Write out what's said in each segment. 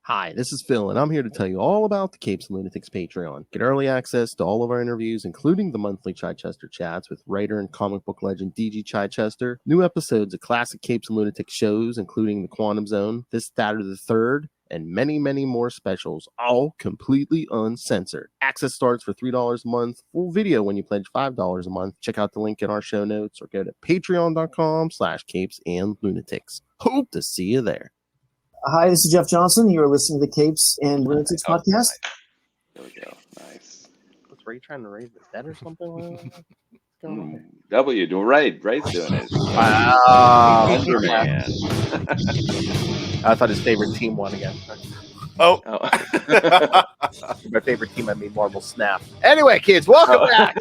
Hi, this is Phil, and I'm here to tell you all about the Capes and Lunatics Patreon. Get early access to all of our interviews, including the monthly Chichester chats with writer and comic book legend DG Chichester, new episodes of classic Capes and Lunatics shows, including The Quantum Zone, This, That, or the Third, and many, many more specials, all completely uncensored. Access starts for $3 a month, full video when you pledge $5 a month. Check out the link in our show notes or go to patreon.com/capesandlunatics. Hope to see you there. Hi, this is Jeff Johnson. You are listening to the Capes and Lunatics podcast. There we go. Nice. What's Ray trying to raise the dead or something? W doing right. Ray's doing it. Wow. Wonder Man. I thought his favorite team won again. Oh. My favorite team, I mean Marvel Snap. Anyway, kids, welcome back.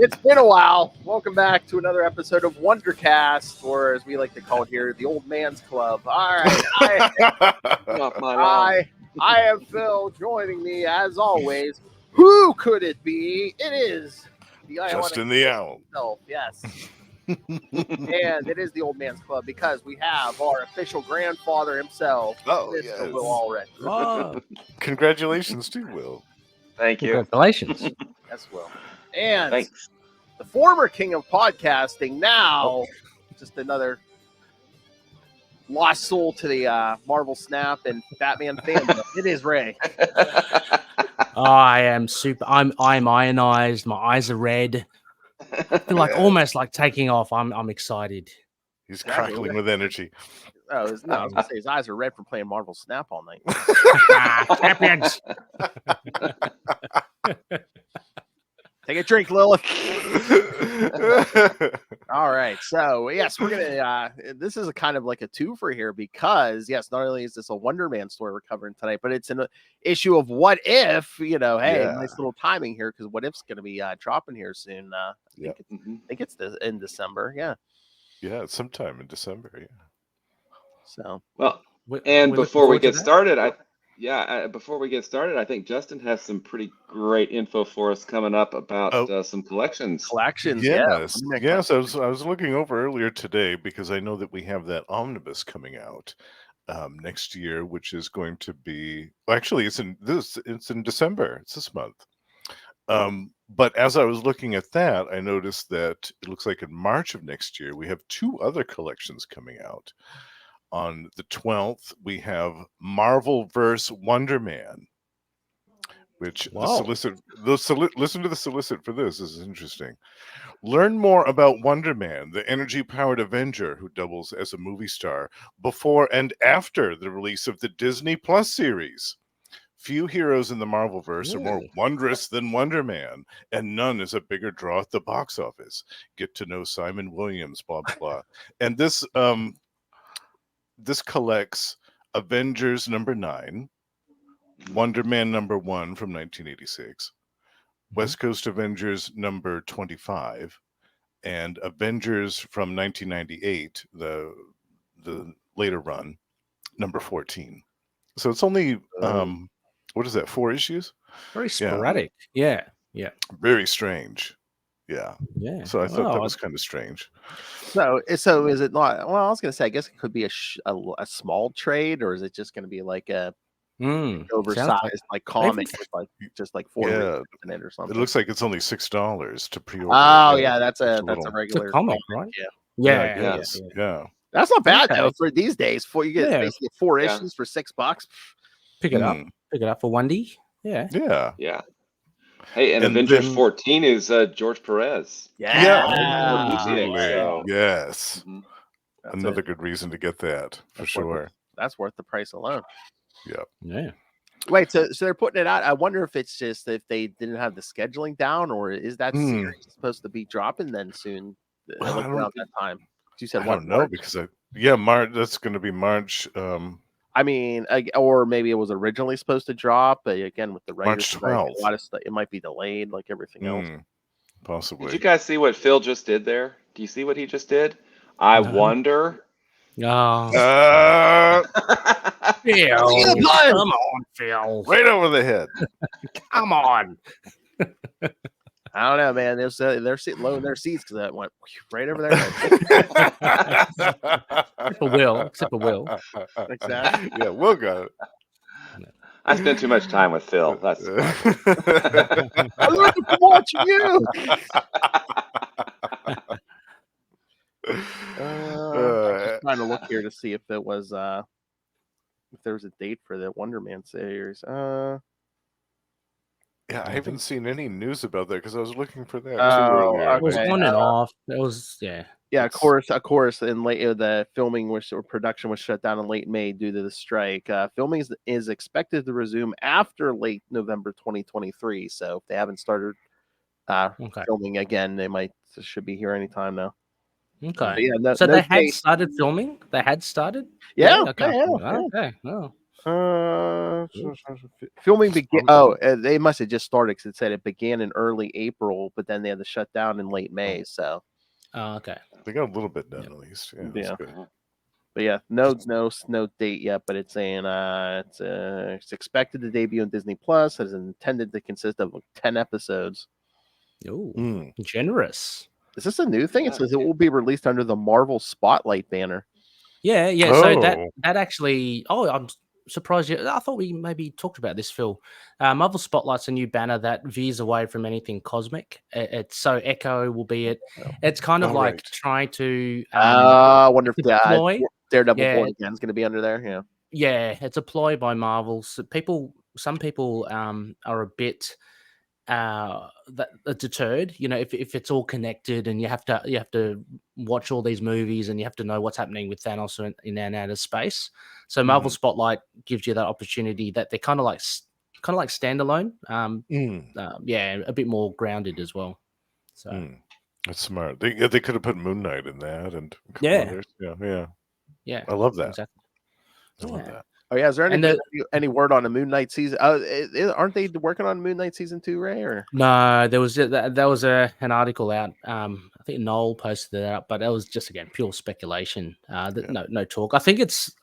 It's been a while. Welcome back to another episode of Wondercast, or as we like to call it here, the Old Man's Club. All right. I am Phil. Joining me, as always, who could it be? It is the Justin the Owl. Himself, yes. And it is the Old Man's Club because we have our official grandfather himself, Mr. Will Allred. Oh. Congratulations to Will. Thank you. Congratulations. Yes, Will. And Thanks. the former king of podcasting, now just another lost soul to the Marvel Snap and Batman fandom. It is Ray. I am super. I'm ionized. My eyes are red. I feel like almost like taking off. I'm excited. He's crackling with energy. I was gonna say his eyes are red from playing Marvel Snap all night. Champions. Take a drink, Lilith. All right. So, yes, we're going to, this is a kind of like a twofer here because, yes, not only is this a Wonder Man story we're covering tonight, but it's an issue of what if, hey, nice little timing here because what if's going to be dropping here soon. I think it's in December. Yeah. Yeah, sometime in December. Yeah. So, well, and before we get started, I think Justin has some pretty great info for us coming up about some collections. Yes. Yes. I was looking over earlier today because I know that we have that omnibus coming out next year, which is going to be actually it's in December. It's this month. But as I was looking at that, I noticed that it looks like in March of next year we have two other collections coming out. On the 12th, we have Marvelverse Wonder Man, which listen to the solicit for this. This is interesting. Learn more about Wonder Man, the energy-powered Avenger who doubles as a movie star before and after the release of the Disney Plus series. Few heroes in the Marvelverse are more wondrous than Wonder Man, and none is a bigger draw at the box office. Get to know Simon Williams, blah, blah, blah. And this collects Avengers #9, Wonder Man #1 from 1986, West Coast Avengers #25, and Avengers from 1998, the later run, #14. So it's only what is that? 4 issues? Very sporadic. Yeah. Very strange. Yeah. So I thought that was kind of strange. So is it not? Well, I was going to say, I guess it could be a small trade, or is it just going to be like a oversized like comic with just 4 in it or something? It looks like it's only $6 to pre-order. Oh yeah, that's a regular comic, right? Yeah. That's not bad though for these days. You get basically 4 issues for $6. Pick it up for $1. Yeah. Hey, and Avengers 14 is George Perez. Yes. Another good reason to get that for sure. That's worth the price alone. Yeah. Wait, so they're putting it out. I wonder if it's just if they didn't have the scheduling down, or is that series supposed to be dropping then soon? Around that time. You said I don't know because March. That's going to be March. I mean, or maybe it was originally supposed to drop, but again, with the March 12th. A lot of stuff, it might be delayed, like everything else. Possibly. Did you guys see what Phil just did there? Do you see what he just did? I wonder. Oh. Phil, come on, Phil. Right over the head. Come on. I don't know, man. They're sitting low in their seats because that went right over there. Except for Will. Exactly. Yeah, we'll go. I spend too much time with Phil. That's my I learned it from watching you. I'm just trying to look here to see if it was if there was a date for the Wonder Man series. Yeah, I haven't seen any news about that because I was looking for that too Oh, earlier. It was okay. on and off. It was Yeah, It's- of course. And late the filming or production was shut down in late May due to the strike. Filming is expected to resume after late November 2023. So if they haven't started Okay. filming again, they should be here anytime now. Okay. But yeah, no, So no they had date. started filming? They had started? Yeah, Okay. yeah. Okay. Oh. Filming began. Oh, they must have just started because it said it began in early April, but then they had to shut down in late May. So, Okay. They got a little bit done at least. Yeah, that's Yeah. good. but yeah, no date yet. But it's saying it's expected to debut on Disney Plus. It's intended to consist of 10 episodes. Oh, Mm. generous. Is this a new thing? It says it will be released under the Marvel Spotlight banner. Yeah. So that Oh. actually. Oh, I'm surprised. I thought we maybe talked about this, Phil. Marvel Spotlight's a new banner that veers away from anything cosmic. It's so Echo will be it. It's kind of Oh, like right. trying to. I wonder if deploy. Daredevil Yeah. Born Again is going to be under there. Yeah. Yeah, it's a ploy by Marvel. So some people are a bit deterred. You know, if it's all connected and you have to watch all these movies and you have to know what's happening with Thanos in and out of space. So Marvel Spotlight gives you that opportunity that they're kind of like standalone. Yeah, a bit more grounded as well. So That's smart. They could have put Moon Knight in that and a couple Yeah. others. Yeah. I yeah, love that. exactly. I love that. Oh yeah, is there And any word on the Moon Knight season? Aren't they working on Moon Knight season 2, Ray? Or No, there was an article out. I think Noel posted it up, but that was just again pure speculation. No talk. I think it's.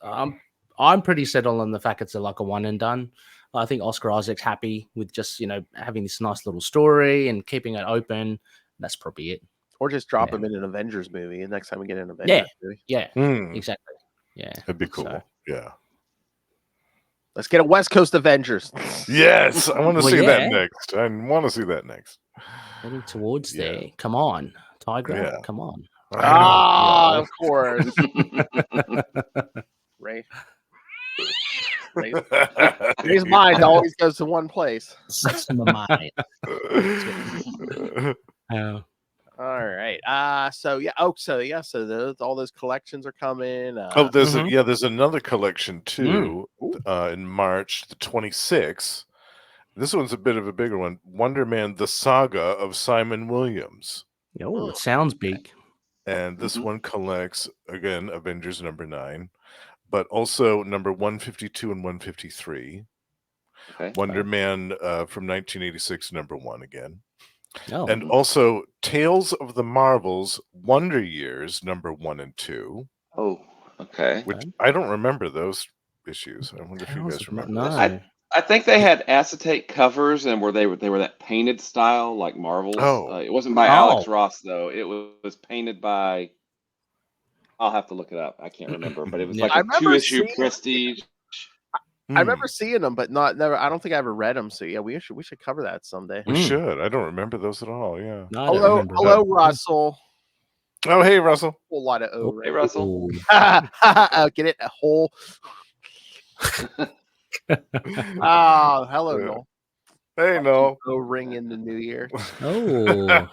I'm pretty settled on the fact it's like a one and done. I think Oscar Isaac's happy with just having this nice little story and keeping it open. That's probably it. or just drop Yeah. him in an Avengers movie, and next time we get an Avengers movie, Yeah, Mm. exactly. Yeah, That'd be cool. So- Yeah. let's get a West Coast Avengers. Yes, I want to Well, see that yeah. next. I want to see that next. Heading towards Yeah. there. Come on, Tiger. Yeah. Come on. I know, Of course. Ray. Ray's mind always goes to one place. That's in my mind. All right. So all those collections are coming. There's another collection too in March the 26th. This one's a bit of a bigger one. Wonder Man: The Saga of Simon Williams. Oh, it sounds big. And this one collects again Avengers number 9, but also number 152 and 153. Okay. Wonder Man from 1986 number 1 again. Oh, And also Tales of the Marvels Wonder Years number 1 and 2. Oh, okay. Which I don't remember those issues. I wonder if you guys remember. No. I think they had acetate covers, and they were that painted style like Marvels. Oh. It wasn't by Alex Ross though. It was painted by. I'll have to look it up. I can't remember, but it was like a 2-issue prestige. I remember seeing them, but never. I don't think I ever read them. So yeah, we should cover that someday. We should. I don't remember those at all. Yeah. No, Hello, Russell. Oh, hey, Russell. A whole lot of O. Hey, Russell. Get it? A whole. Oh, hello, Noel. Hey, Noel. O-ring in the new year. Oh,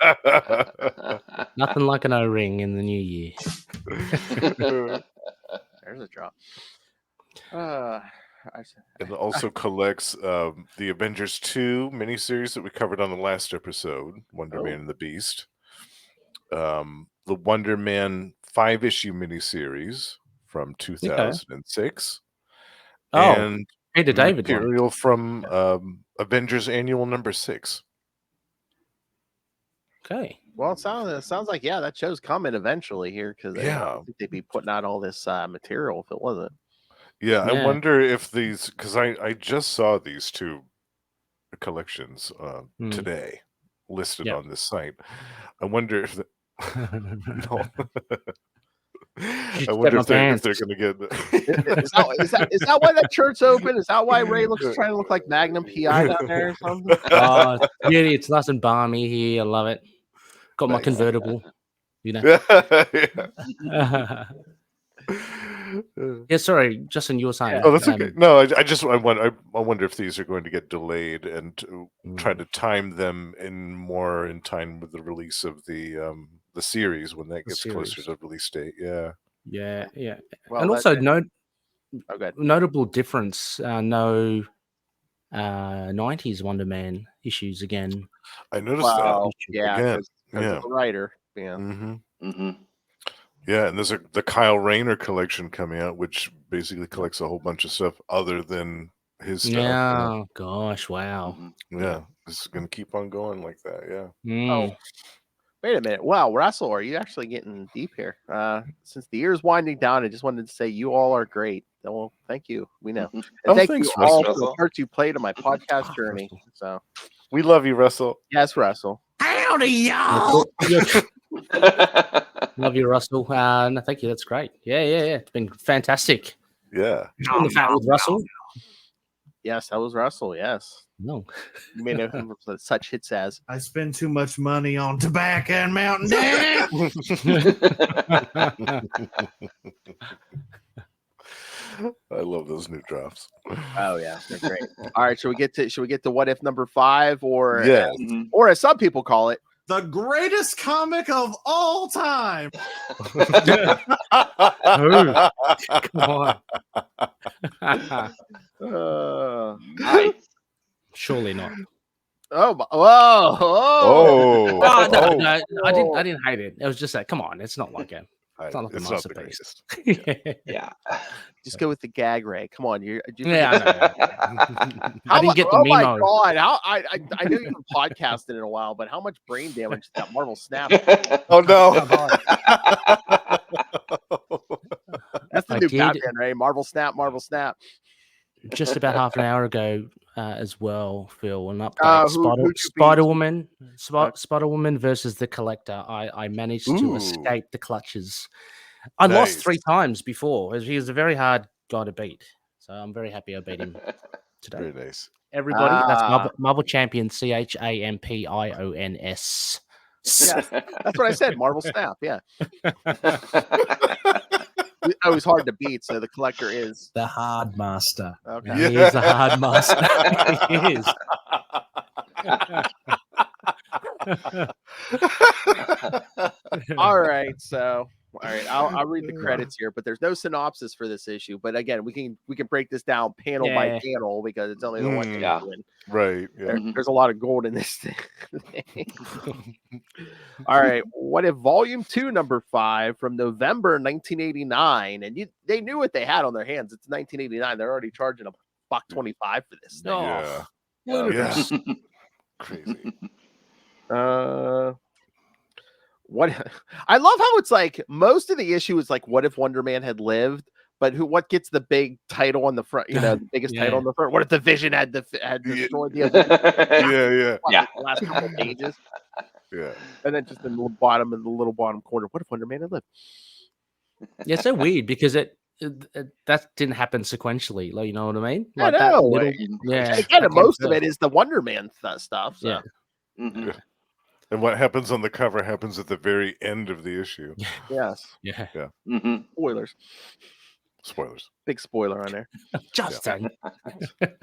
nothing like an O-ring in the new year. There's a drop. It also collects the Avengers 2 miniseries that we covered on the last episode, Wonder Man and the Beast. The Wonder Man 5-issue miniseries from 2006. And Peter David material from Avengers Annual number 6. Okay. Well, it sounds like that show's coming eventually here because I don't think they'd be putting out all this material if it wasn't. Yeah, I wonder if these, because I just saw these 2 collections today. listed Yep. on this site. I wonder if no. I wonder if they're going to get. Is that why that shirt's open? Is that why Ray trying to look like Magnum PI down there or something? Oh, really? It's nice and balmy here. I love it. Got my Nice. convertible. You know. Yeah. Yeah, sorry, Justin, you were saying. Oh, that's okay. No, I wonder if these are going to get delayed and try to time them in time with the release of the series when that gets closer to release date. Yeah. Well, and also good. notable difference. No 90s Wonder Man issues again. I noticed that. Yeah, again. Because of the writer. Yeah. Yeah, and there's the Kyle Rayner collection coming out, which basically collects a whole bunch of stuff other than his stuff. Yeah, gosh, wow. Yeah, this is going to keep on going like that. Yeah. Oh, wait a minute. Wow, Russell, are you actually getting deep here? Since the year is winding down, I just wanted to say you all are great. Well, thank you. We know. And thank thanks, you all for Russell. the parts you played on my podcast journey. So we love you, Russell. Yes, Russell. Howdy, y'all. Love you, Russell. No, thank you. That's great. Yeah. It's been fantastic. Yeah. On the fat with Russell. Yes, that was Russell. Yes. No. You may know him for such hits as I spend too much money on tobacco and Mountain Dew. I love those new drops. Oh yeah, they're great. All right, should we get to what if number 5 or Yeah. Or as some people call it, The greatest comic of all time. Come on. Nice. Surely not. Oh, whoa. No, I didn't hate it. It was just like, come on, it's not like a it's not like a masterpiece. Yeah. Just go with the gag, Ray. Come on, I know. I didn't get the oh memo. my god! I know you've been podcasting in a while, but how much brain damage did that Marvel Snap? Oh no! That's the new Batman, Ray. Marvel Snap. Just about half an hour ago, as well, Phil, an update. Spider-Woman versus the Collector. I managed to escape the clutches. I lost 3 times before. He was a very hard guy to beat. So I'm very happy I beat him today. Very nice. Everybody, that's Marvel Champion, CHAMPIONS. Yes, that's what I said. Marvel Snap. Yeah. Oh, he's hard to beat, so the Collector is the hard master. Okay. He is the hard master. He is. All right, so I'll read the credits here, but there's no synopsis for this issue. But again, we can break this down panel by panel because it's only the one thing. Right. Yeah. There's a lot of gold in this thing. All right, what if Volume 2, number 5 from November 1989, and they knew what they had on their hands. It's 1989. They're already charging $1.25 for this thing. Yeah. Crazy. What I love how it's like most of the issue is like, what if Wonder Man had lived? But what gets the big title on the front? You know, the biggest title on the front. What if the Vision had destroyed the last couple of pages? Yeah, and then just in the little bottom corner. What if Wonder Man had lived? Yeah, it's so weird because it that didn't happen sequentially. Like, you know what I mean? Like I know. Again, most of it is the Wonder Man stuff. So. Yeah. And what happens on the cover happens at the very end of the issue. Yes. Yeah. Spoilers. Big spoiler on there. Justin.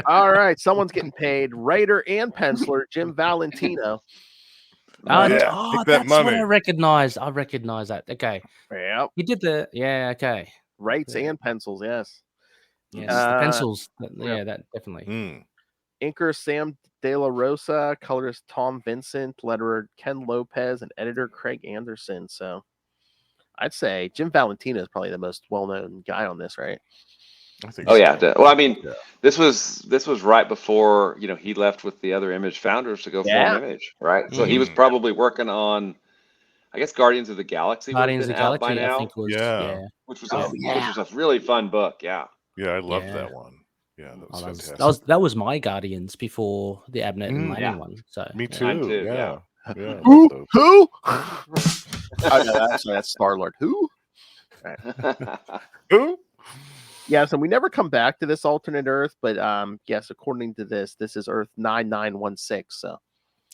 All right. Someone's getting paid. Writer and penciler Jim Valentino. That's what I recognize. I recognize that. Okay. Yep. He did the okay. Writes and pencils, yes. Yes, the pencils. That definitely. Inker Sam De La Rosa, colorist Tom Vincent, letterer Ken Lopez, and editor Craig Anderson. So I'd say Jim Valentino is probably the most well-known guy on this, right? I think Well, I mean, this was right before he left with the other Image founders to go form Image, right? So he was probably working on, I guess, Guardians of the Galaxy. Guardians of the Galaxy, by now, I think was which was a really fun book. Yeah, I loved that one. Yeah, that was fantastic. That was my Guardians before the Abnett and Lanning one. So me too. Yeah. Who? So- Who? Oh, no, actually, that's Star-Lord. Who? Who? Yes, and we never come back to this alternate Earth, but yes, according to this is Earth 9916. So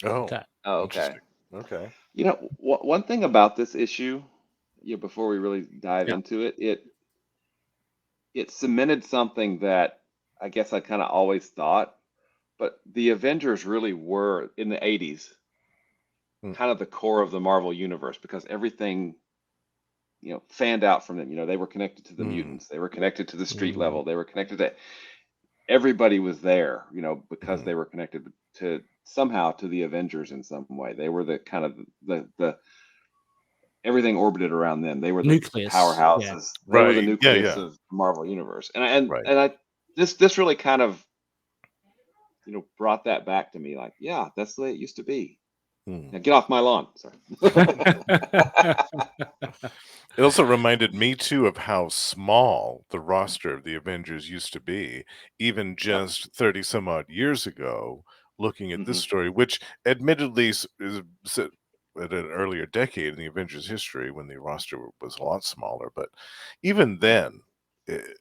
Oh, Okay. Oh, okay. interesting. Okay. You know, one thing about this issue, before we really dive Yeah. into it, it cemented something that I guess I kind of always thought, but the Avengers really were in the 80s kind of the core of the Marvel universe because everything, fanned out from them. They were connected to the mutants, they were connected to the street level, they were connected to everybody was there, because they were connected to somehow to the Avengers in some way. They were the kind of the everything orbited around them. They were the Nucleus. powerhouses. Yeah. They were the Right. nucleus Yeah. of the Marvel universe. And Right. I this really kind of brought that back to me. Like, yeah, that's the way it used to be. Now get off my lawn. Sorry. It also reminded me too of how small the roster of the Avengers used to be, even just 30 some odd years ago, looking at this story, which admittedly is set at an earlier decade in the Avengers history when the roster was a lot smaller. But even then, it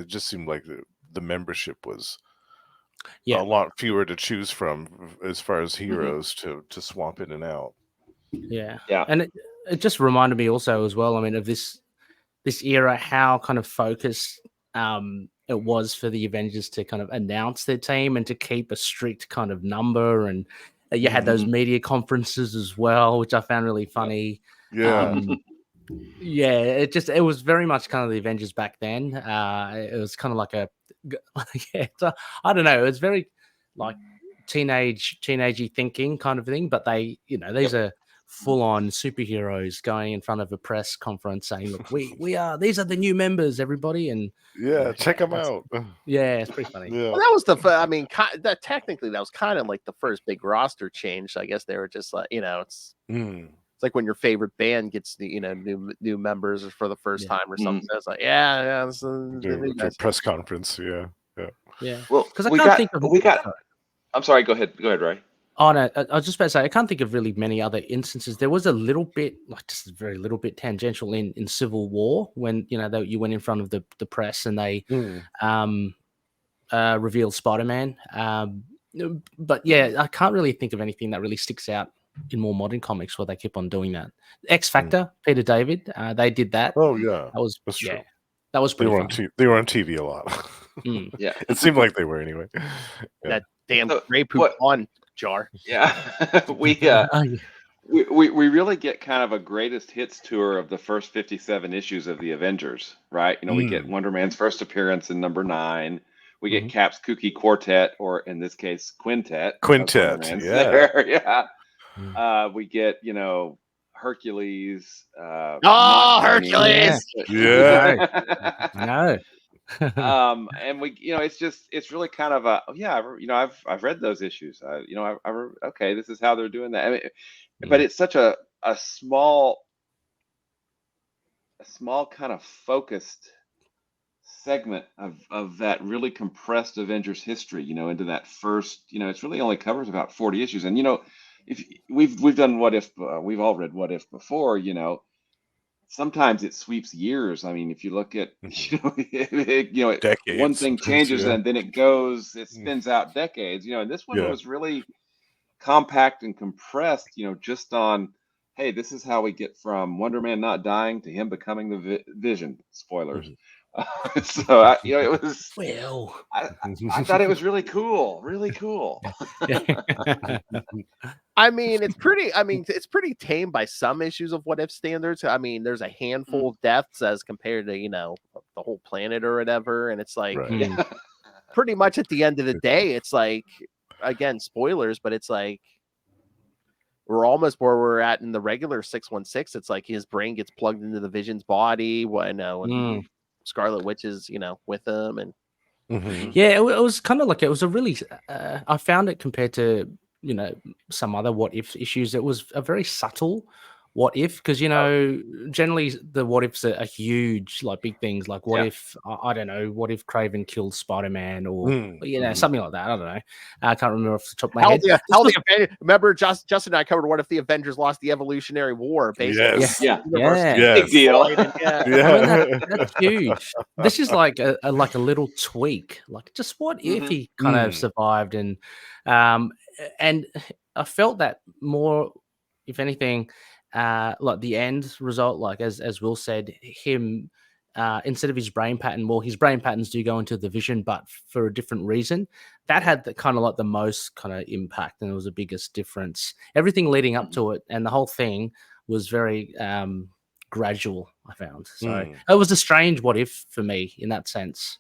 just seemed like the membership was Yeah. a lot fewer to choose from as far as heroes to swap in and out. Yeah. Yeah. And it just reminded me also as well, I mean, of this era, how kind of focused it was for the Avengers to kind of announce their team and to keep a strict kind of number. And you had those media conferences as well, which I found really funny. Yeah. Yeah, it was very much kind of the Avengers back then. It was kind of like I don't know. It's very like teenagey thinking kind of thing. But they, these are full on superheroes going in front of a press conference saying, "Look, these are the new members, everybody." And Yeah, check them out. yeah, it's pretty funny. Yeah. well, that was I mean, that technically that was kind of like the first big roster change. I guess they were just like, it's like when your favorite band gets the new members for the first time or something. It's like, yeah, this is the new guys. Press conference. Yeah. Well, because I can't think of. I'm sorry. Go ahead, Ray. Oh no, I was just about to say I can't think of really many other instances. There was a little bit, like just a very little bit tangential in Civil War when you went in front of the press and they revealed Spider-Man. But yeah, I can't really think of anything that really sticks out in more modern comics where they keep on doing that. X Factor, Peter David, they did that. Oh yeah, that's true. That was pretty fun. They were on TV a lot. Yeah, it seemed like they were anyway. Yeah. That damn gray poop on jar. Yeah, we really get kind of a greatest hits tour of the first 57 issues of the Avengers, right? We get Wonder Man's first appearance in number 9. We get Cap's kooky quartet, or in this case, quintet. Yeah. We get Hercules. Hercules! Yeah. No. And it's really kind of I've read those issues. Okay, this is how they're doing that. I mean, but it's such a small kind of focused segment of that really compressed Avengers history, into that first, it's really only covers about 40 issues. And if we've done What If, we've all read What If before, sometimes it sweeps years. I mean, if you look at decades, one thing changes and then it spins out decades, and this one was really compact and compressed, just on, hey, this is how we get from Wonder Man not dying to him becoming the Vision. Spoilers. So it was. Well, I thought it was really cool. I mean, it's pretty tame by some issues of What If standards. I mean, there's a handful of deaths as compared to the whole planet or whatever, and it's like pretty much at the end of the day, it's like, again, spoilers, but it's like we're almost where we're at in the regular 616. It's like his brain gets plugged into the Vision's body. And Scarlet Witch is, with him, and yeah, it was kind of like it was a really. I found it compared to some other What If issues. It was a very subtle what if, because generally the what ifs are huge, like big things, like what if I don't know, what if Craven killed Spider-Man or something like that. I don't know. I can't remember off the top of my head. Remember, Justin and I covered what if the Avengers lost the Evolutionary War, basically. Yes. Yeah. Big deal. I mean, that's huge. This is like a little tweak. Like, just what if he kind of survived, and I felt that more, if anything, like the end result, like as Will said, him instead of his brain pattern, well, his brain patterns do go into the vision, but for a different reason. That had the kind of like the most kind of impact, and it was the biggest difference. Everything leading up to it, and the whole thing was very gradual, I found. So it was a strange what if for me in that sense.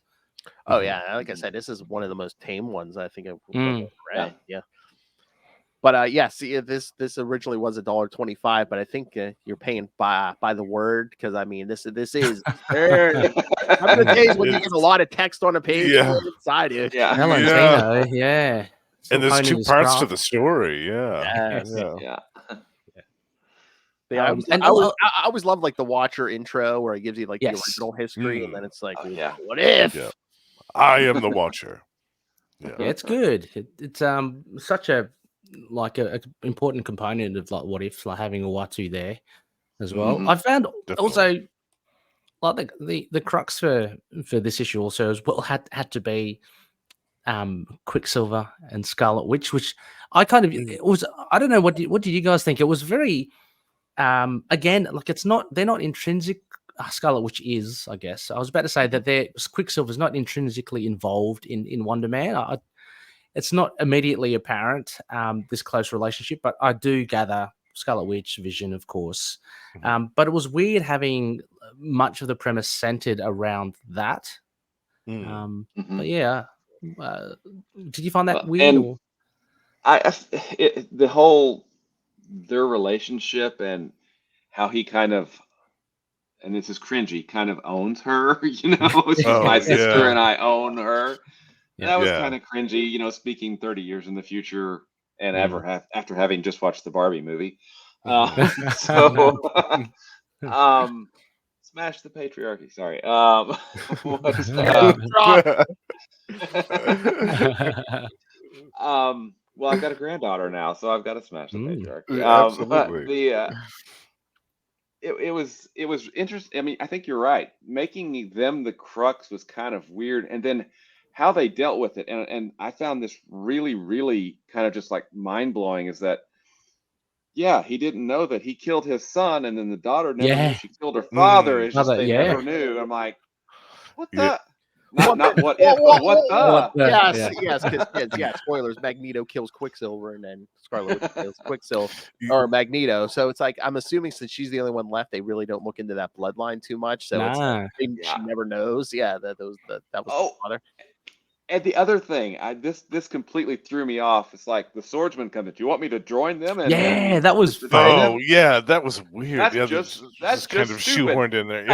Oh yeah, like I said, this is one of the most tame ones I think I've ever read. Yeah. But see, this originally was $1.25, but I think you're paying by the word, because I mean this is remember the days when you get a lot of text on a page inside it. Yeah. And there's two parts to the story. Yeah. I always love like the Watcher intro where it gives you like the original history, and then it's like, what if? Yeah. I am the Watcher. Yeah, it's good. It's such a important component of like what if, like having a Uatu there as well. I found also like the crux for this issue also as well had to be Quicksilver and Scarlet Witch, which I kind of it was. I don't know, what did you guys think? It was very again, like they're not intrinsic. Scarlet Witch is, I guess. I was about to say that Quicksilver's not intrinsically involved in Wonder Man. It's not immediately apparent, this close relationship, but I do gather Scarlet Witch, Vision, of course. But it was weird having much of the premise centered around that. But yeah, did you find that weird? And their relationship and how he kind of, and this is cringy, kind of owns her, she's my sister and I own her. That was kind of cringy, speaking 30 years in the future and after having just watched the Barbie movie. Smash the patriarchy. Sorry. Well, I've got a granddaughter now, so I've got to smash the patriarchy. Absolutely. It was interesting. I mean, I think you're right. Making them the crux was kind of weird, and then how they dealt with it. And I found this really, really kind of just like mind blowing. Is that he didn't know that he killed his son, and then the daughter never knew she killed her father. It's just they never knew. I'm like, what the? Not what if, but what the? Yes. Spoilers. Magneto kills Quicksilver, and then Scarlet Witch kills Quicksilver or Magneto. So it's like, I'm assuming since she's the only one left, they really don't look into that bloodline too much. So she never knows. Yeah, that was the father. And the other thing, this completely threw me off. It's like the swordsman comes. Do you want me to join them? That was. That was weird. That's just kind of shoehorned in there.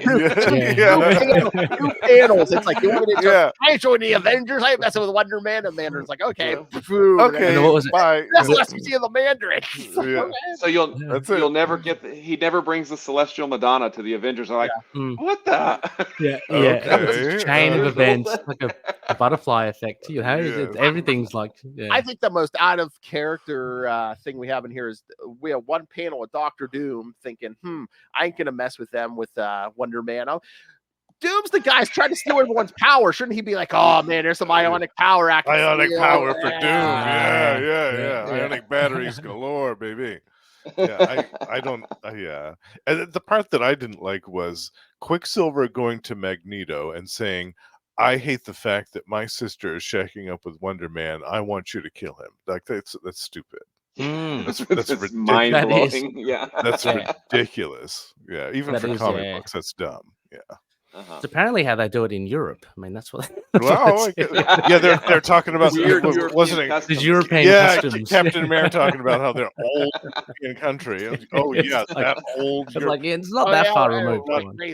Two panels. It's like, you want me to I join the Avengers. I ain't messing with Wonder Man. And Mandarin's like, okay, okay. And what was it? Bye. That's less we see in the Mandarin. So you'll never get. He never brings the Celestial Madonna to the Avengers. I'm like, what the? Okay. Chain of events, like a butterfly effect. Everything's like. I think the most out of character thing we have in here is we have one panel of Doctor Doom thinking, I ain't gonna mess with them with Wonder Man. Doom's the guy's trying to steal everyone's power. Shouldn't he be like, oh man, there's some ionic power acting? Ionic power for Doom. Yeah. Ionic batteries galore, baby. I don't. And the part that I didn't like was Quicksilver going to Magneto and saying, I hate the fact that my sister is shacking up with Wonder Man. I want you to kill him. Like, that's stupid. That's ridiculous. Mind blowing. That's ridiculous. Yeah, even for comic books, that's dumb. Yeah. It's apparently how they do it in Europe. I mean, that's what. They're talking about wasn't it the European customs? Captain America talking about how they're old European country. Oh yeah, that old. Like it's not that far removed.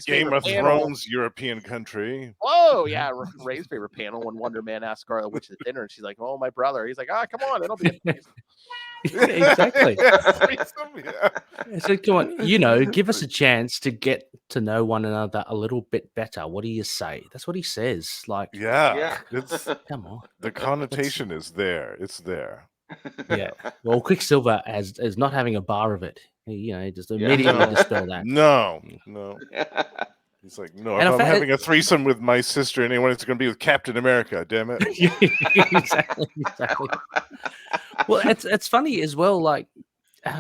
Game of Thrones European country. Oh yeah, Ray's favorite panel when Wonder Man asked Scarlet Witch at dinner, and she's like, "Oh, my brother." He's like, "Ah, come on, it'll be." Exactly. Threesome, yeah. So come on, give us a chance to get to know one another a little bit better. What do you say? That's what he says. Like, Yeah, it's come on. the connotation is there. It's there. Yeah. Well, Quicksilver as not having a bar of it. He just Yeah. immediately No. dispel that. No. He's like, no, And if I I'm fa- having a threesome with my sister, anyone, it's going to be with Captain America. Damn it. exactly. Well, it's funny as well. Like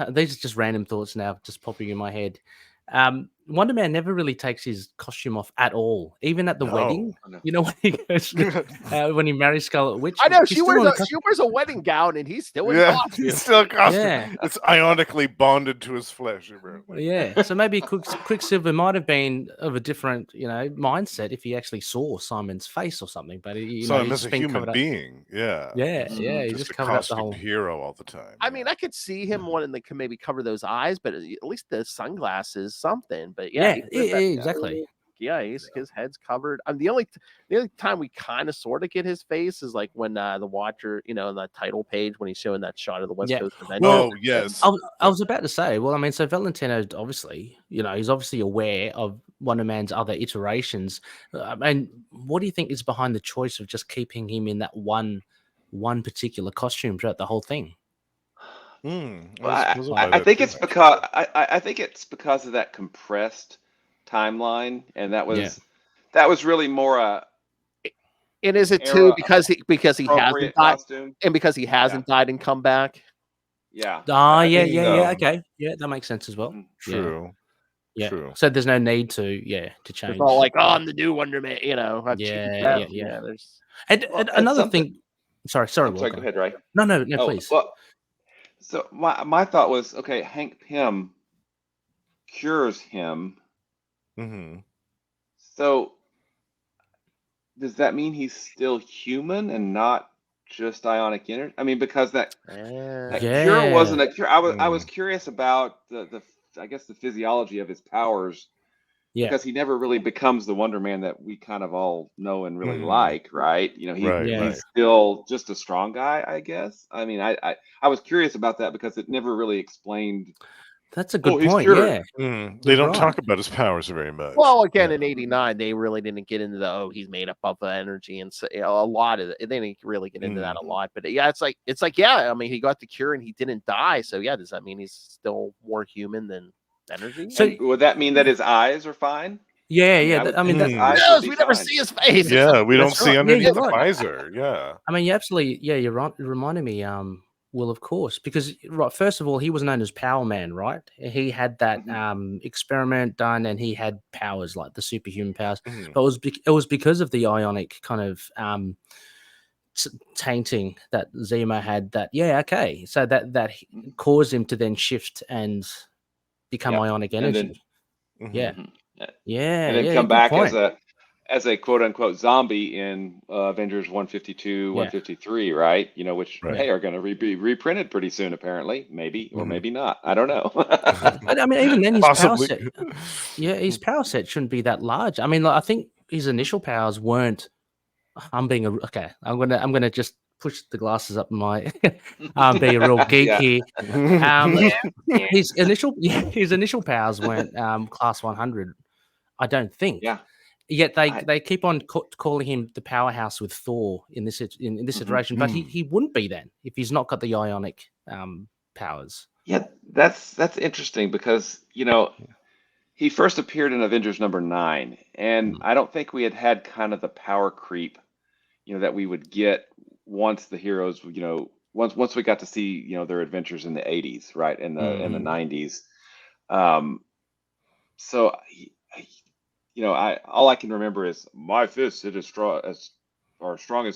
these are just random thoughts now, just popping in my head. Wonder Man never really takes his costume off at all, even at the wedding. No. When he goes when he marries Scarlet Witch. I know he's she still wears in a costume. she wears a wedding gown, and he's still in Yeah, costume. he's still a costume. Yeah. It's ionically bonded to his flesh. Apparently. Yeah, so maybe Quicksilver might have been of a different, mindset if he actually saw Simon's face or something. But Saw him he's as a just been human covered up. being. Yeah. Yeah, he Just just a covered up the costumed whole. hero all the time. I mean, I could see him wanting to maybe cover those eyes, but at least the sunglasses, something. But Yeah, he wears that exactly. Yeah, his head's covered. The only time we kind of sort of get his face is like when the Watcher, in the title page when he's showing that shot of the West Yeah. Coast Avengers. Well, Oh, yes. I was about to say, well, I mean, so Valentino obviously, he's obviously aware of Wonder Man's other iterations. And what do you think is behind the choice of just keeping him in that one particular costume throughout the whole thing? I think it's because I think it's because of that compressed timeline, and that was really more And is it too era because he hasn't appropriate died, costume. and because he hasn't died and come back? Yeah. Ah, I yeah, think yeah, so. okay, yeah, that makes sense as well. Mhm. True. Yeah. True. So there's no need to change. It's all like, oh, I'm the new Wonder Man, I've changed Yeah. that. There's And Well, another something- thing. Sorry, I'm sorry, Walker. go ahead, Ray. No, Oh, please. well, so my thought was, okay, Hank Pym cures him. Mm-hmm. So does that mean he's still human and not just ionic energy? I mean, because that cure wasn't a cure. I was curious about the I guess the physiology of his powers. Yeah. Because he never really becomes the Wonder Man that we kind of all know and really like, right? He's still just a strong guy, I guess. I mean, I was curious about that because it never really explained. That's a good he's point. cured. Yeah. They don't talk about his powers very much. Well, again, in '89, they really didn't get into he's made up of energy, and so, a lot of it. They didn't really get into that a lot. But yeah, it's like I mean, he got the cure and he didn't die. So yeah, does that mean he's still more human than energy? So would that mean that his eyes are fine? Yeah. I mean, we never see his face. Yeah, we don't see underneath the right. visor. Yeah. I mean, you're absolutely. Yeah, you're right. It reminded me. Well, of course, because first of all, he was known as Power Man, right? He had that experiment done, and he had powers like the superhuman powers. But it was because of the ionic kind of tainting that Zemo had. That so that caused him to then shift and become ionic energy. And then come back as a quote unquote zombie in Avengers 152, 153, right? Which are going to be reprinted pretty soon, apparently, maybe or maybe not. I don't know. But I mean, even then, his power set, his power set shouldn't be that large. I mean, I think his initial powers weren't. I'm gonna just push the glasses up my be a real geek here. His initial powers weren't class 100. I don't think. Yeah. Yet they keep on calling him the powerhouse with Thor in this iteration, but he wouldn't be then if he's not got the ionic powers. Yeah, that's interesting because he first appeared in Avengers #9, and I don't think we had kind of the power creep, that we would get once the heroes, once we got to see their adventures in the '80s, right, in the '90s. So. All I can remember is my fist is strong as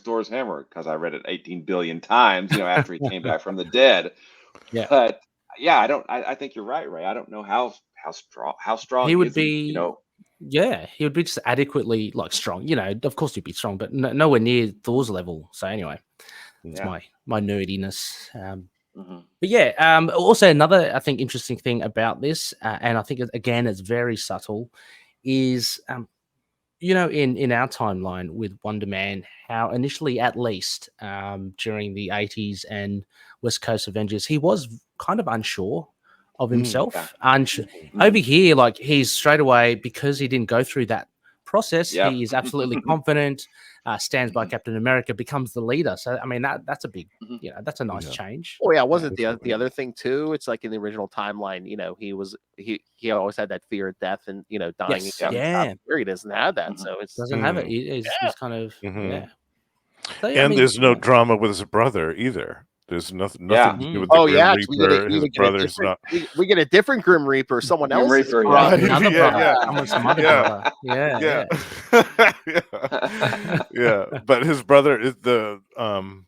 Thor's hammer because I read it 18 billion times, after he came back from the dead. Yeah. But yeah, I think you're right, Ray. I don't know how strong he would is be. He, Yeah, he would be just adequately strong. Of course he'd be strong, but nowhere near Thor's level. So anyway, it's my nerdiness. But yeah, also another I think interesting thing about this, and I think again it's very subtle, is in our timeline with Wonder Man, how initially, at least, during the 80s and West Coast Avengers, he was kind of unsure of himself. Over here, like, he's straight away, because he didn't go through that process, Yep. he is absolutely confident, stands by Captain America, becomes the leader. So, I mean, that's a big, that's a nice change. Oh yeah, wasn't the other thing too? It's like in the original timeline, he always had that fear of death and dying. Yes, Here he doesn't have that, so it's doesn't have it. He's kind of So, And I mean, there's no drama with his brother either. There's nothing Yeah. to do with the Grim Reaper. His brother's not. We get a different Grim Reaper, someone Grim else. Reaper, another Yeah, brother. Some other brother. Yeah. Yeah. But his brother is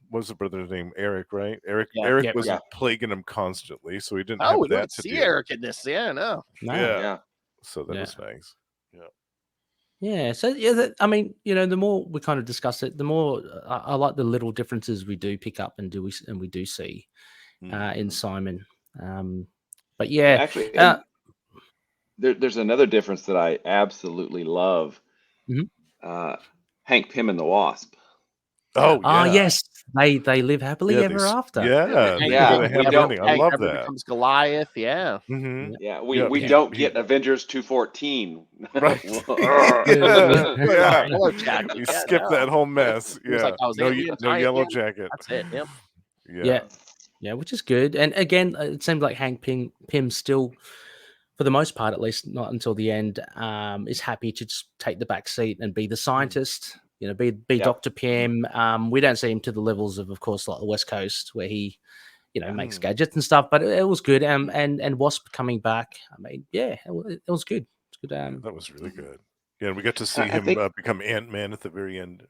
what's the brother's name? Eric, right? Eric was plaguing him constantly, so he didn't have we that don't to see deal Eric in this. Yeah, no. Yeah. So that was nice. Yeah, so I mean, the more we kind of discuss it, the more I like the little differences we do pick up and we do see in Simon. But yeah, actually, there's another difference that I absolutely love. Hank Pym and the Wasp. Oh yes, they live happily ever after. I love that. Becomes Goliath. Yeah. We don't get Avengers 214. Right. Yellow Jacket. You skip that whole mess. Like, no Yellow Jacket. That's it. Yep. Yeah, which is good. And again, it seems like Hank Pym still, for the most part, at least not until the end, is happy to just take the back seat and be the scientist. Be Dr. Pym. We don't see him to the levels of course, like the West Coast, where he, makes gadgets and stuff. But it was good. And Wasp coming back. I mean, it was good. It's good. That was really good. Yeah, and we got to see him become Ant-Man at the very end.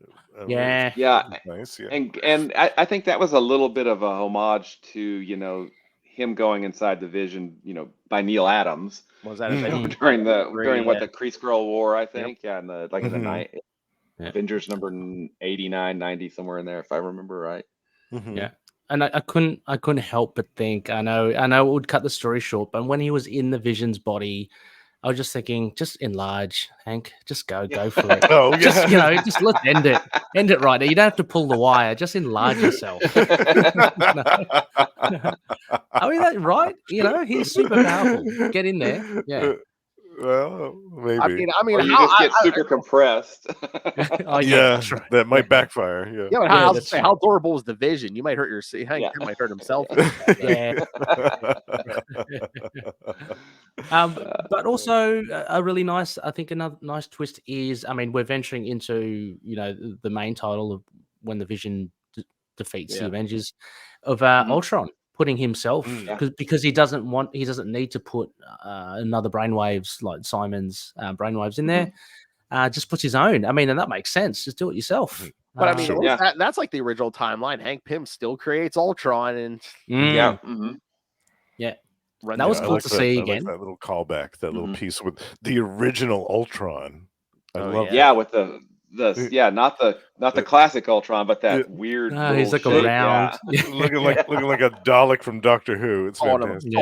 Nice. Yeah. And I think that was a little bit of a homage to him going inside the Vision, by Neil Adams. Was that during the Kree Skrull War? I think. Yeah, in the in the night. Avengers number 89, 90, somewhere in there, if I remember right. Yeah, and I couldn't help but think. I know it would cut the story short, but when he was in the Vision's body, I was just thinking, just enlarge, Hank. Just go for it. Oh yeah. Just let's end it right there. You don't have to pull the wire. Just enlarge yourself. I mean, that right? He's super powerful. Get in there. Yeah. Well, maybe. I mean, or you just get super compressed. That might backfire. Yeah, but how adorable was the Vision? You might hurt Hank might hurt himself. But also a really nice, I think another nice twist is, I mean, we're venturing into the main title of when the Vision defeats the Avengers of Ultron. Putting himself because he doesn't need to put another brainwaves like Simon's brainwaves in there. Just puts his own. I mean, and that makes sense. Just do it yourself. But I mean, that's like the original timeline. Hank Pym still creates Ultron, and that was cool to see again. Like that little callback, that little piece with the original Ultron. I love that. Yeah, with not the classic Ultron, but that weird. He's like a round, looking like a Dalek from Doctor Who. It's fantastic.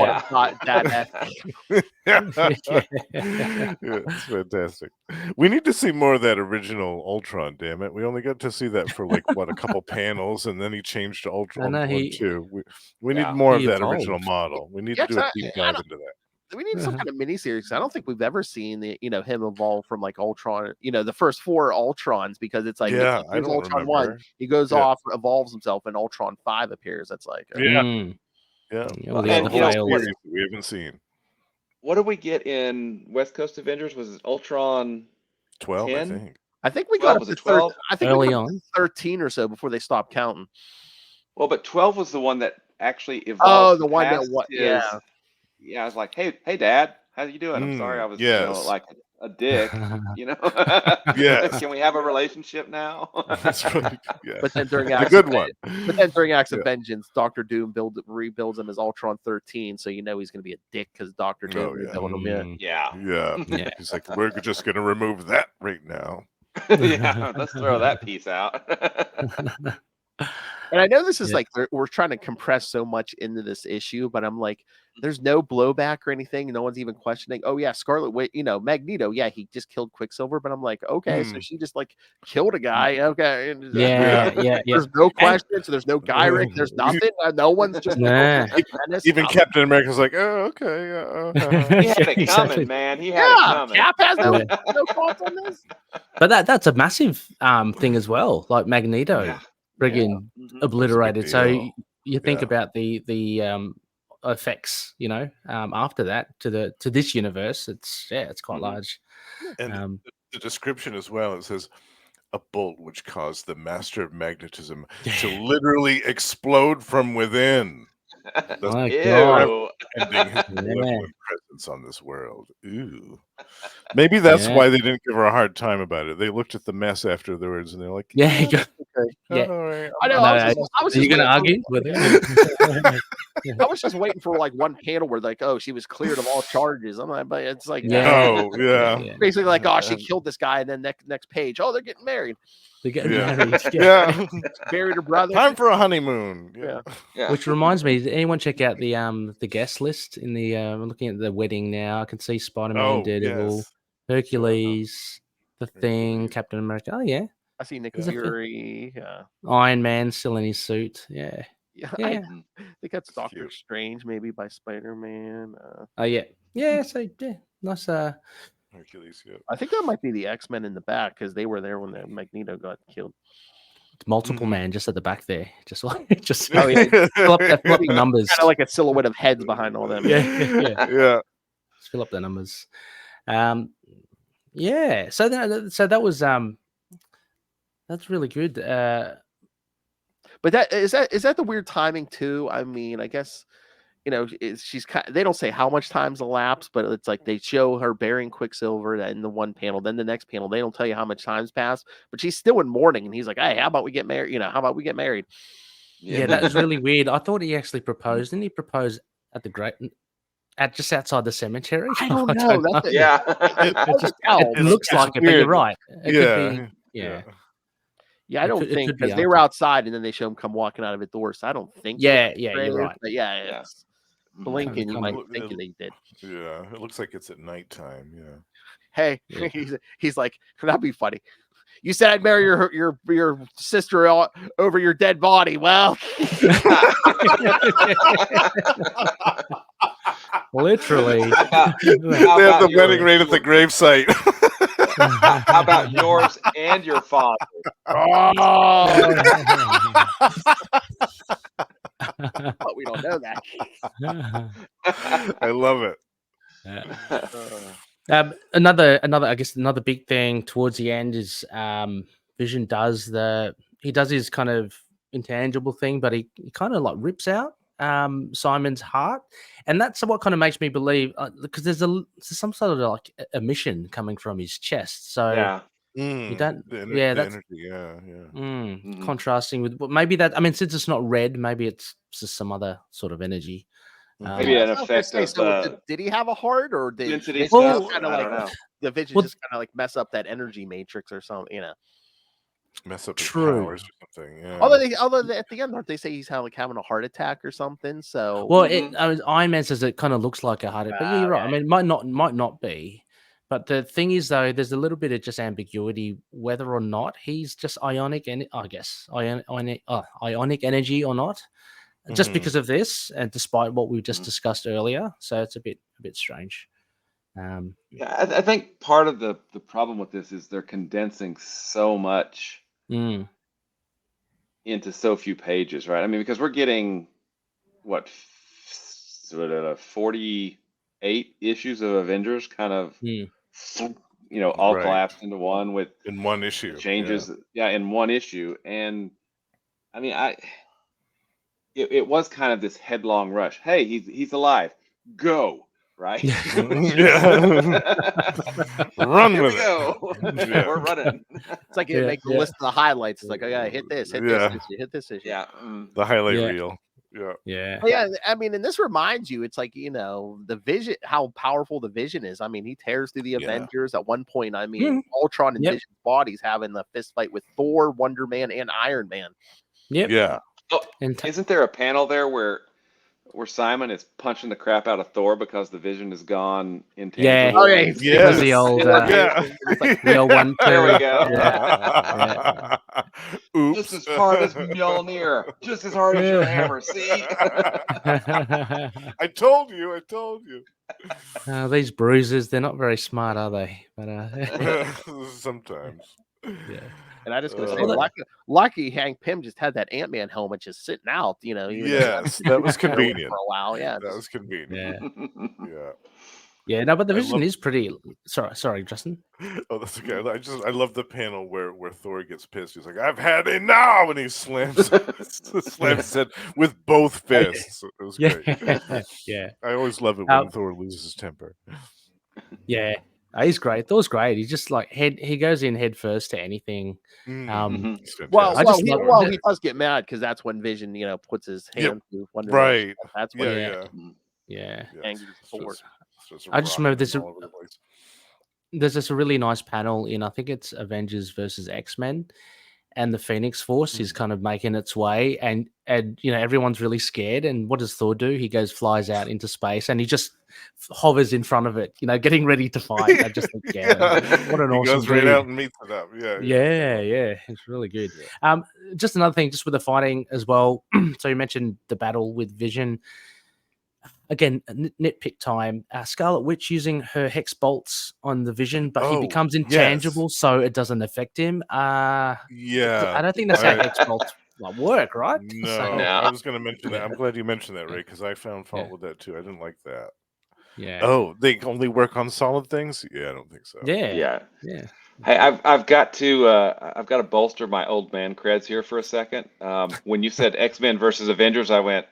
It's fantastic. We need to see more of that original Ultron. Damn it, we only got to see that for a couple panels, and then he changed to Ultron 1-2. We need more of that original model. We need to do a deep dive into that. We need some kind of miniseries. I don't think we've ever seen him evolve from like Ultron, the first 4 Ultrons, because it's like I don't Ultron remember. 1, he goes off, evolves himself, and Ultron 5 appears. That's like we haven't seen. What did we get in West Coast Avengers? Was it Ultron 12? 10? I think we got was it 12? I think early on 13 or so before they stopped counting. Well, but 12 was the one that actually evolved. Oh, the one that I was like, hey, Dad, how you doing? I'm sorry, I was like a dick. Can we have a relationship now? That's right. But then during Acts of Vengeance, Doctor Doom rebuilds him as Ultron 13, so he's going to be a dick because Doctor Doom rebuilt him in. Yeah. He's like, we're just going to remove that right now. Let's throw that piece out. And I know this is Yeah. like we're trying to compress so much into this issue, but I'm like, there's no blowback or anything. No one's even questioning. Oh yeah, Scarlet Witch, Magneto. Yeah, he just killed Quicksilver. But I'm like, okay, so she just like killed a guy. Okay, and Yeah. there's no question. So there's no Guy Rick. There's nothing. No one's just like, Nah. Even Captain America's like, oh, okay. He had it Exactly. coming, man. He had it yeah, coming. Cap has no Yeah. no thoughts on this. But that's a massive thing as well. Like Magneto, Yeah. friggin' Mhm. obliterated. So deal. you think Yeah. about the effects, after that to this universe, it's quite Mhm. large. And the description as well, it says, a bolt which caused the master of magnetism to literally explode from within, thus My Ew. God. ending his Yeah. malevolent presence on this world. Ooh. Maybe that's Yeah. why they didn't give her a hard time about it. They looked at the mess afterwards and they're like, Yeah, yeah, you go- that's okay. yeah. All right. I know. No, I was Are just you going to waiting argue with for- it? I was just waiting for like one panel where like, oh, she was cleared of all charges. I'm like, but it's like, Yeah. Oh, yeah. Yeah. basically like, oh, she killed this guy, and then next page, oh, they're getting married, They're getting Yeah. married. Yeah. buried her brother. Time for a honeymoon. Yeah. Yeah. Which reminds me, did anyone check out the guest list in the? I'm looking at the wedding now. I can see Spider-Man, Oh, Daredevil, yes. Hercules, The Thing, Hercules. Captain America. Oh yeah, I see Nick There's a Fury. Iron Man still in his suit. Yeah, Yeah, yeah. Mhm. I think that's Doctor Cute. Strange, maybe by Spider-Man. Oh yeah, yeah. So yeah, nice. Hercules, yeah. I think that might be the X-Men in the back because they were there when the Magneto got killed. Multiple Mhm. man just at the back there, just just Oh, yeah. fill up the numbers. Kind of like a silhouette of heads behind all them. Yeah. Yeah. Just fill up the numbers. Yeah. So that was that's really good. But that is that the weird timing too. I mean, I guess she's they don't say how much time's elapsed, but it's like they show her burying Quicksilver in the one panel, then the next panel they don't tell you how much time's passed, but she's still in mourning, and he's like, hey, how about we get married? How about we get married? Yeah, that was really weird. I thought he actually proposed. Didn't he propose at just outside the cemetery? I don't know. That's it. Yeah. It looks like it, but you're right. It could be. Yeah. Yeah, I don't It think could be because they were after. outside and then they show him come walking out of a door, so I don't think. Yeah, it's you're trailers, right. But yeah, Yeah. it's blinking. You might Kinda- think they did. Yeah. It looks like it's at nighttime. Yeah. Hey, Yeah. he's like, that'd be funny. You said I'd marry your sister over your dead body. Well, Literally. How They have about the wedding right at the gravesite. How about yours and your father? but we don't know that. I love it. Another big thing towards the end is Vision does his kind of intangible thing, but he kind of like rips out Simon's heart, and that's what kind of makes me believe because there's some sort of like emission coming from his chest. So Yeah. you don't, The that's energy. Yeah. Mhm. contrasting with maybe that. I mean, since it's not red, maybe it's just some other sort of energy. Maybe an effect of did he have a heart, or did density Vision stuff? just kind of I don't like know. the Vision Well- just kind of like mess up that energy matrix or something? Mess up his True. powers or something. Yeah. Although at the end, aren't they say he's having a heart attack or something? So Well, Mhm. Iron Man says it kind of looks like a heart attack, but yeah, you're right. I mean, it might not be. But the thing is, though, there's a little bit of just ambiguity whether or not he's just ionic, and I guess ionic energy or not, just Mhm. because of this, and despite what we just Mhm. discussed earlier. So it's a bit strange. Yeah, I think part of the problem with this is they're condensing so much Mm, into so few pages, right? I mean, because we're getting what 48 issues of Avengers, kind of, mm. all Right. collapsed into one with In one issue. changes, in one issue. And I mean, it was kind of this headlong rush. Hey, he's alive. Go. Right? Yeah. Run Here with we it. go. Yeah. We're running. it's like it make the list of the highlights. It's like, I gotta hit this Yeah. issue, hit this issue. Yeah. The highlight Yeah. reel. Yeah. Yeah. But yeah, I mean, and this reminds you, it's like, the Vision, how powerful the Vision is. I mean, he tears through the Yeah. Avengers at one point. I mean, Mhm. Ultron and Yep. Vision's bodies having the fist fight with Thor, Wonder Man, and Iron Man. Yep. Yeah. Oh, And isn't there a panel there where Simon is punching the crap out of Thor because the Vision is gone intangible? Oh, yeah, and- he- was the Yes. old, Yeah. the old one. There we too. go. Yeah. Oops. Just as hard as Mjolnir. Just as hard as your hammer. See? I told you. I told you. These bruisers, they're not very smart, are they? But Sometimes. yeah. And I just gonna say, Well, that- lucky Hank Pym just had that Ant-Man helmet just sitting out, even though Yes, that was convenient. for a while. Yeah, That was convenient. Yeah. Yeah. Yeah, no, but the I Vision love- is pretty. Sorry, Justin. Oh, that's okay. I love the panel where Thor gets pissed. He's like, "I've had it now," and he slams his head with both fists. It was great. Yeah, I always love it when Thor loses his temper. yeah. He's great. Thor's great. He's just like he goes in head first to anything. Mhm. It's Well, fantastic. I just love- he does get mad because that's when Vision, puts his hand through Wonder right. Woman. That's when Yeah. Yeah. angry Thor. I just remember this. there's this really nice panel in, I think it's Avengers versus X-Men, and the Phoenix Force is kind of making its way, and everyone's really scared. And what does Thor do? He flies out into space, and he just hovers in front of it, getting ready to fight. I just think, what an he awesome goes right dude. out and meets it up. Yeah, it's really good. Just another thing, just with the fighting as well. So you mentioned the battle with Vision. Again, nitpick time. Scarlet Witch using her hex bolts on the Vision, but he Oh, becomes yes. intangible, so it doesn't affect him. I don't think that's how hex bolts work, right? No, No. I was going to mention that. I'm glad you mentioned that, Ray, because I found fault with that too. I didn't like that. Yeah. Oh, they only work on solid things? Yeah, I don't think so. Yeah. Hey, I've got to bolster my old man creds here for a second. When you said X-Men versus Avengers, I went,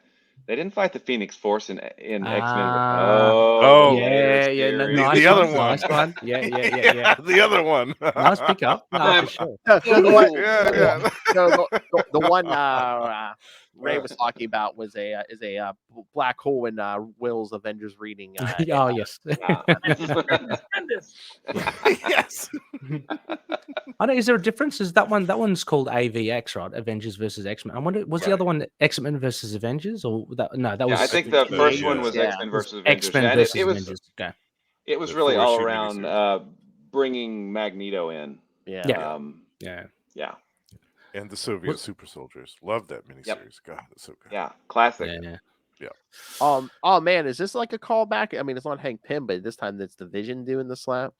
they didn't fight the Phoenix Force in X-Men. Oh, yeah. no, Nice the other one. Nice one. Yeah. The other one. Nice pickup. No, for sure. The one Ray was talking about was a black hole in Will's Avengers reading. Oh yes. Yes. I know. Is there a difference? Is that one? That one's called AVX, right? Avengers versus X-Men. I wonder, was the other one X-Men versus Avengers, or that? No, that was. I think the first one was Yeah. X-Men versus Avengers. X-Men Yeah, and versus it was Avengers. Okay. it was The really all 4-issue around miniseries. bringing Magneto in. Yeah. Yeah. Yeah. Yeah. And the Soviet super soldiers. Love that miniseries. God, that's so good. Yeah. Classic. Yeah. Oh man, is this like a callback? I mean, it's not Hank Pym, but this time it's the Vision doing the slap.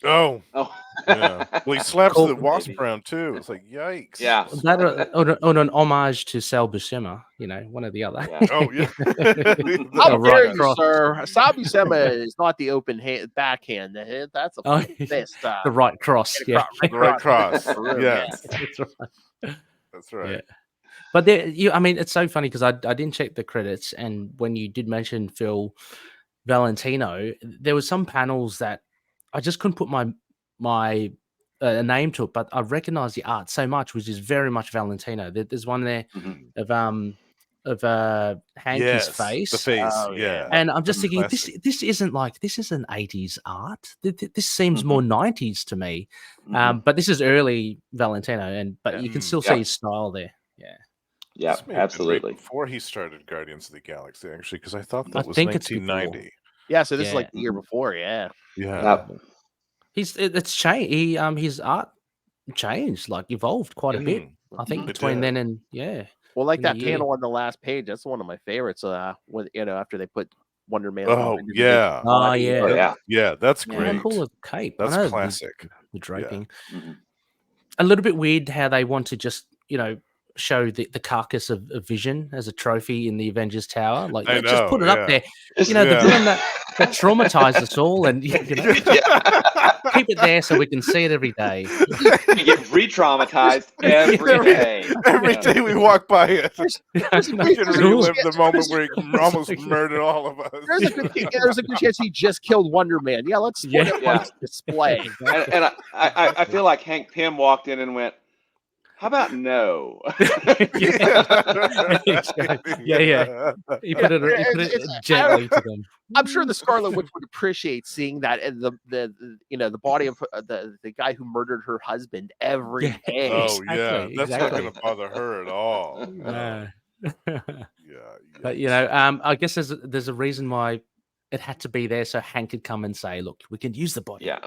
Oh, Oh. yeah. Well, he slaps Cool. the wasp around too. It's like, yikes. Yeah. That or an homage to Sal Buscema, one or the other. Yeah. Oh, yeah. How right dare you, cross. sir? Sabi Sema is not the open backhand. That's a Oh, fist. The right cross. Yeah. The right cross. Room, Yes. That's right. That's right. Yeah. But there, it's so funny because I didn't check the credits, and when you did mention Phil Valentino, there was some panels that I just couldn't put my name to it, but I recognize the art so much, which is very much Valentino. There's one there Mhm. of Hank's Yes, face, the face. Oh, yeah. and I'm just thinking Classic. this isn't 80s art. This seems more 90s to me. Mhm. But this is early Valentino, but you can still see his style there. Yeah. Yeah, This may have been absolutely. right before he started Guardians of the Galaxy, actually, because I thought I that was think it's before. 1990. Yeah, so this is Yeah. like the year before. Yeah. Yeah. It's changed. His art changed, evolved quite a bit. I think It between did. then and yeah. Well, like In the that year. panel on the last page, that's one of my favorites. When after they put Wonder Man. Oh, yeah. Oh yeah. Oh yeah. Yeah, that's Yeah, great. cool with cape. I That's know, the- classic. The draping. Mhm. A little bit weird how they want to just show the carcass of Vision as a trophy in the Avengers Tower. Like, I let's just put it know, up there. The Yeah. villain that traumatized us all, and keep it there so we can see it every day. We get re-traumatized every day. Every Yeah. day we walk by it, we can Cool. relive the moment where he almost murdered all of us. There's a good chance he just killed Wonder Man. Yeah, let's put it on Yeah. display. And I feel like Hank Pym walked in and went, How about no? Yeah. He put it gently to them. I'm sure the Scarlet Witch would appreciate seeing that, and the body of the guy who murdered her husband every Yeah. day. Oh yeah, that's not Exactly. going to bother her at all. Yeah. But yikes. I guess there's a reason why it had to be there, so Hank could come and say, "Look, we can use the body." Yeah.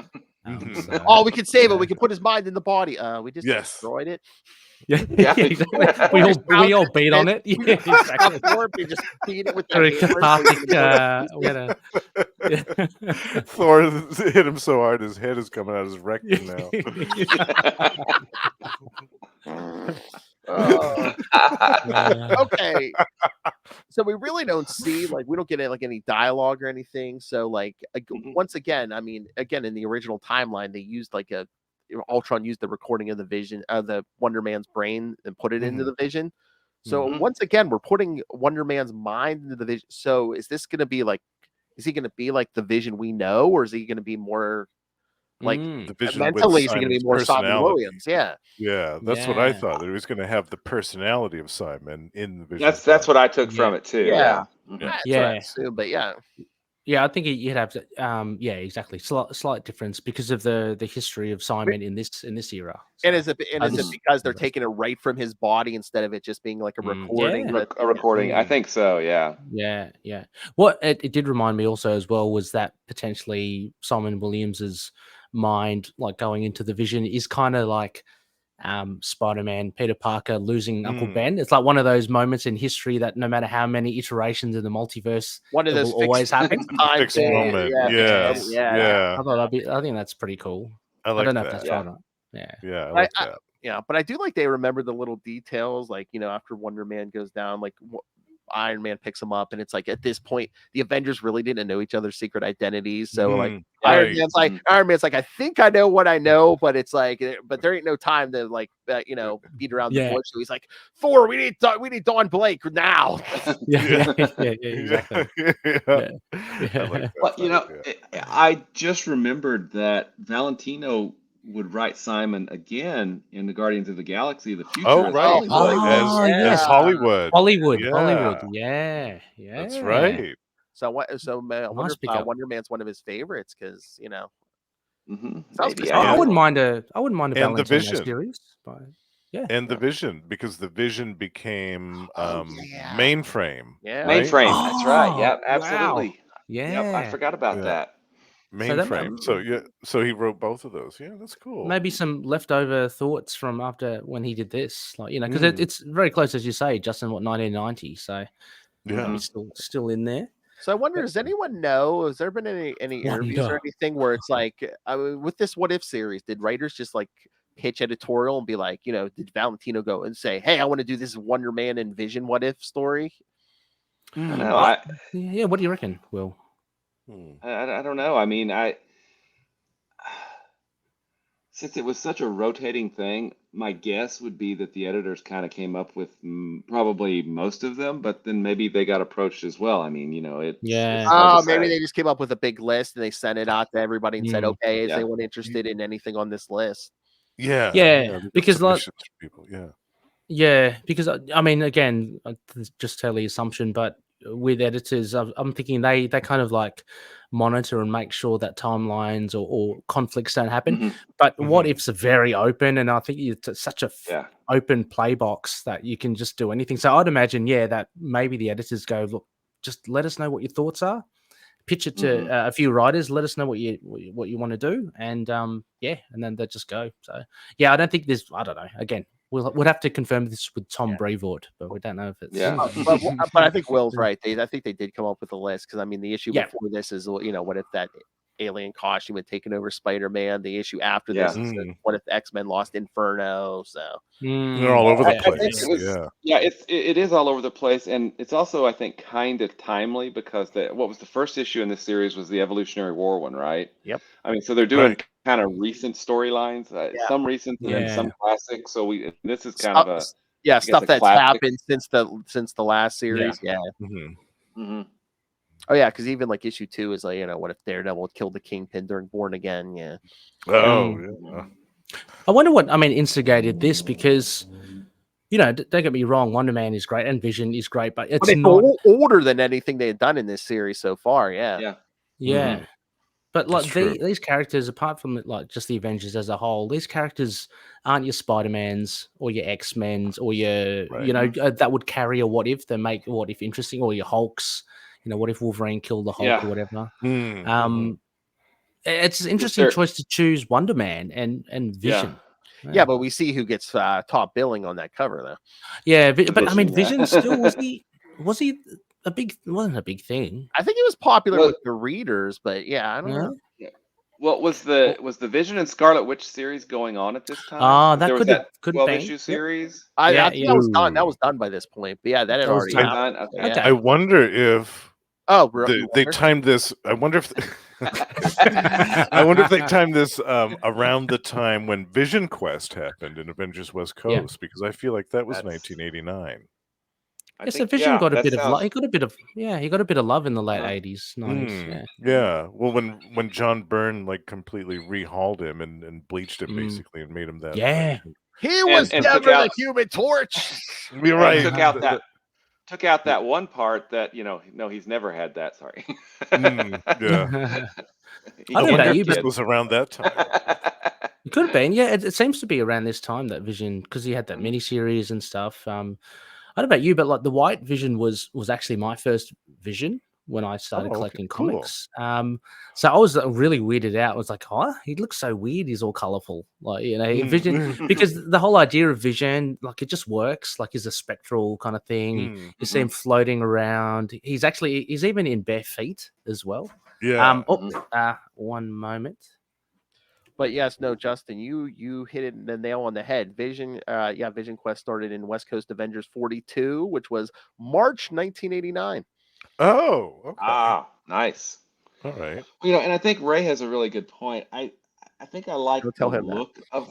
Mhm. So, Oh, we can save it. We can put his mind in the body. We just Yes. destroyed it. yeah, Yeah. exactly. We all beat on it. Yeah, exactly. We just beat it with Very that hammer. cathartic. We had a Thor hit him so hard his head is coming out of his rectum now. Oh. Okay. So we really don't see, like, we don't get any dialogue or anything. So once again, I mean, in the original timeline, they used Ultron used the recording of the vision of the Wonder Man's brain and put it into the vision. So once again, we're putting Wonder Man's mind into the vision. So is this going to be is he going to be like the Vision we know, or is he going to be more like The Vision mentally? with Is he going to be Simon's more Simon personality. Williams? Yeah. Yeah, that's what I Yeah. thought. That he was going to have the personality of Simon in the Vision. That's what I took from it too. Yeah. Mhm. That's what I Yeah. assume, but yeah. Yeah, I think you'd have to. Yeah, exactly. Slight difference because of the history of Simon in this era. And So, is it because they're taking it right from his body instead of it just being like a recording? Yeah. A recording. I think so. Yeah. Yeah. What it did remind me also as well was that potentially Simon Williams's mind, like going into the Vision, is kind of like Spider-Man, Peter Parker losing Uncle Ben. It's like one of those moments in history that no matter how many iterations in the multiverse, One of it those will always happen. Fixed moment. Yeah. I think that's pretty cool. I like don't know if that. that's right or not. Yeah. Yeah, I like that. Yeah, but I do like they remember the little details, like, after Wonder Man goes down, like Iron Man picks him up, and it's like at this point the Avengers really didn't know each other's secret identities. So like Iron Man's like, I think I know what I know, but it's like, but there ain't no time to beat around the bush. So he's like, Thor, we need Dawn Blake now. Yeah, exactly. But I just remembered that Valentino would write Simon again in the Guardians of the Galaxy of the future. Oh, right. As Hollywood. Yeah. That's right. So Wonder Man's one of his favorites because Maybe, I wouldn't mind a Valentino Vision series, but and the Vision, because the Vision became Mainframe. Yeah, Mainframe. That's right. Yeah, absolutely. Wow. Yeah, yep, I forgot about that. Mainframe. So he wrote both of those. Yeah, that's cool. Maybe some leftover thoughts from after when he did this, like because it's very close, as you say, Justin. 1990? So he's still in there. So I wonder, does anyone know? Has there been any interviews or anything where it's like, with this What If series, did writers just like pitch editorial and be like, did Valentino go and say, "Hey, I want to do this Wonder Man and Vision What If story"? What do you reckon, Will? I don't know. I mean, since it was such a rotating thing, my guess would be that the editors kind of came up with probably most of them, but then maybe they got approached as well. I mean, maybe they just came up with a big list and they sent it out to everybody and said, "Okay, is anyone interested in anything on this list?" Because people, because I mean, again, just totally assumption, but with editors, I'm thinking they kind of like monitor and make sure that timelines or conflicts don't happen. But what ifs are very open, and I think it's such a open play box that you can just do anything. So I'd imagine, that maybe the editors go, look, just let us know what your thoughts are, pitch it to a few writers, let us know what you want to do, and and then they just go. So I don't think there's, I don't know. Again, we'll have to confirm this with Tom Brevoort, but we don't know if it's. But I think Will's right. I think they did come up with a list because I mean the issue before this is what if that alien costume had taken over Spider-Man? The issue after this is what if the X-Men lost Inferno? So they're all over the place. It is all over the place, and it's also, I think, kind of timely because what was the first issue in this series was the Evolutionary War one, right? Yep. I mean, so they're doing kind of recent storylines, some recent and then some classic. So this is kind of a stuff that's happened since the last series. Oh yeah, because even like issue 2 is like, what if Daredevil killed the Kingpin during Born Again? Yeah. I wonder what instigated this, because don't get me wrong, Wonder Man is great and Vision is great, but it's not older than anything they had done in this series so far. Yeah. Yeah. But like That's true. these characters, apart from like just the Avengers as a whole, these characters aren't your Spider-Mans or your X-Men's or your Right. that would carry a what if, that make a what if interesting, or your Hulks. What if Wolverine killed the Hulk Yeah. or whatever. Mm-hmm. It's an interesting choice to choose Wonder Man and Vision. Yeah, but we see who gets top billing on that cover, though. Yeah, but I mean, Vision, Vision still was he wasn't a big thing. I think it was popular with the readers, but yeah, I don't know. Yeah. Well, was the Vision and Scarlet Witch series going on at this time? Oh, that there was could that have 12-issue series. I Yeah, think that was done. That was done by this point. But yeah, that had That was already done. happened. Okay. Okay. I wonder if really? they timed this. I wonder if I wonder if they timed this around the time when Vision Quest happened in Avengers West Coast, because I feel like that was 1989. Yes, so Vision got a bit of love. He got a bit of love in the late 80s, 90s. Yeah. Well, when John Byrne like completely rehauled him and bleached him basically and made him that. Yeah. He was never the Human Torch. You're right. Took out that one part that no, he's never had that. Sorry. Yeah. I don't know about you, this but was around that time. It could have been. Yeah, it seems to be around this time that Vision, because he had that miniseries and stuff. I don't know about you, but like the White Vision was actually my first Vision when I started collecting comics. So I was really weirded out. I was like, oh, he looks so weird. He's all colorful, like Vision, because the whole idea of Vision, like, it just works. Like, he's a spectral kind of thing. You see him floating around. He's even in bare feet as well. Yeah. One moment. But yes, no, Justin, you hit the nail on the head. Vision Quest started in West Coast Avengers 42, which was March 1989. Oh, okay. Ah, nice. All right. And I think Ray has a really good point. I think I like the look of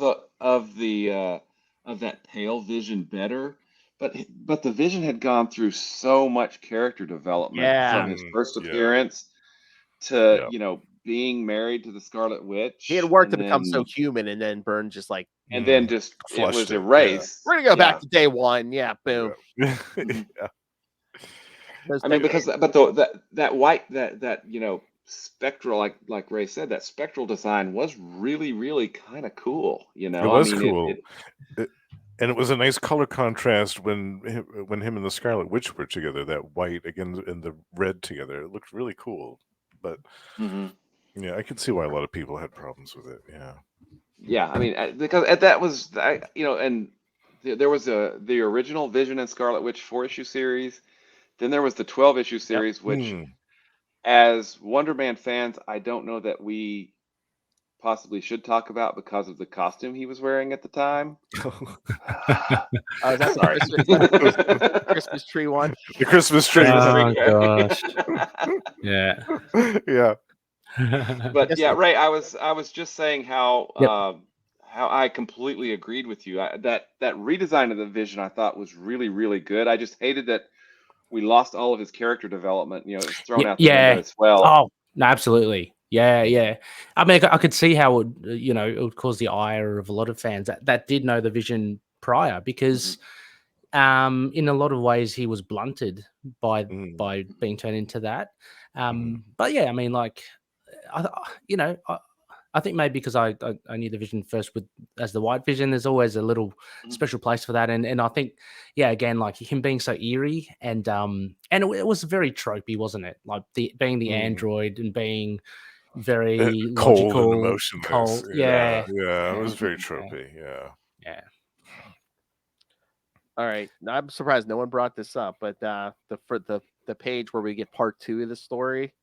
that pale Vision better, but the Vision had gone through so much character development from his first appearance to being married to the Scarlet Witch. He had worked to become so human, and then Byrne just like it was erased. We're gonna go back to day one. Yeah, boom. I mean, because that white spectral, like Ray said, that spectral design was really, really kind of cool. It was cool. And it was a nice color contrast when him and the Scarlet Witch were together. That white again and the red together. It looked really cool. But yeah, I can see why a lot of people had problems with it. Yeah. Yeah, I mean, because that was and there was the original Vision and Scarlet Witch 4-issue series. Then there was the 12-issue series, which, as Wonder Man fans, I don't know that we possibly should talk about because of the costume he was wearing at the time. Sorry. Christmas tree one. The Christmas tree. Oh gosh. Yeah. Yeah. But yeah, Ray, I was just saying how I completely agreed with you. That redesign of the Vision I thought was really, really good. I just hated that we lost all of his character development. It was thrown out the window as well. Oh, no, absolutely. Yeah. I mean, I could see how it would cause the ire of a lot of fans that did know the Vision prior, because in a lot of ways he was blunted by being turned into that. But yeah, I mean, like, I think maybe because I knew the Vision first as the White Vision, there's always a little special place for that. And I think, again, like him being so eerie and it was very tropey, wasn't it? Like being the android and being very cold logical, and emotionless. cold. Yeah, it was very tropey. Yeah. All right, I'm surprised no one brought this up, but for the page where we get part 2 of the story.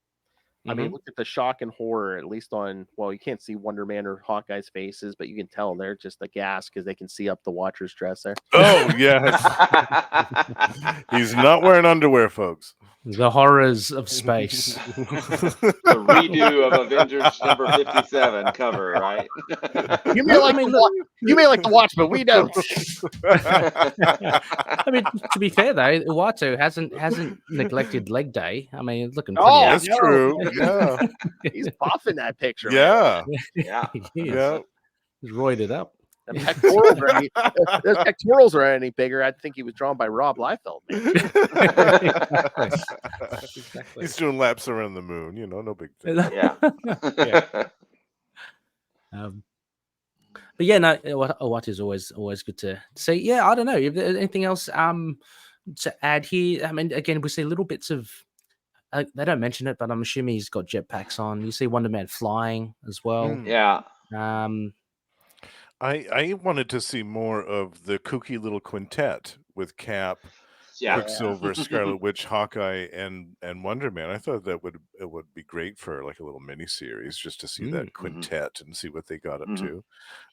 I mean, look at the shock and horror, at least you can't see Wonder Man or Hawkeye's faces, but you can tell they're just aghast because they can see up the Watcher's dress there. Oh, yes. He's not wearing underwear, folks. The horrors of space. The redo of Avengers number 57 cover, right? You may like to watch, but we don't. I mean, to be fair though, Uatu hasn't neglected leg day. I mean, it's looking pretty. That's true. Yeah, he's buffing that picture. Yeah. Yeah. Yeah. He's roided up. The pectorals are any, if those pectorals are any bigger, I'd think he was drawn by Rob Liefeld, man. Exactly. He's doing laps around the moon, no big thing. Yeah. Yeah. But yeah, no, what is always good to see. Yeah, I don't know if there's anything else to add here. I mean, again, we see little bits of. They don't mention it, but I'm assuming he's got jetpacks on. You see Wonder Man flying as well. Yeah. I wanted to see more of the kooky little quintet with Cap, Yeah. Quicksilver, Scarlet Witch, Hawkeye, and Wonder Man. I thought that it would be great for like a little mini series just to see that quintet and see what they got up to.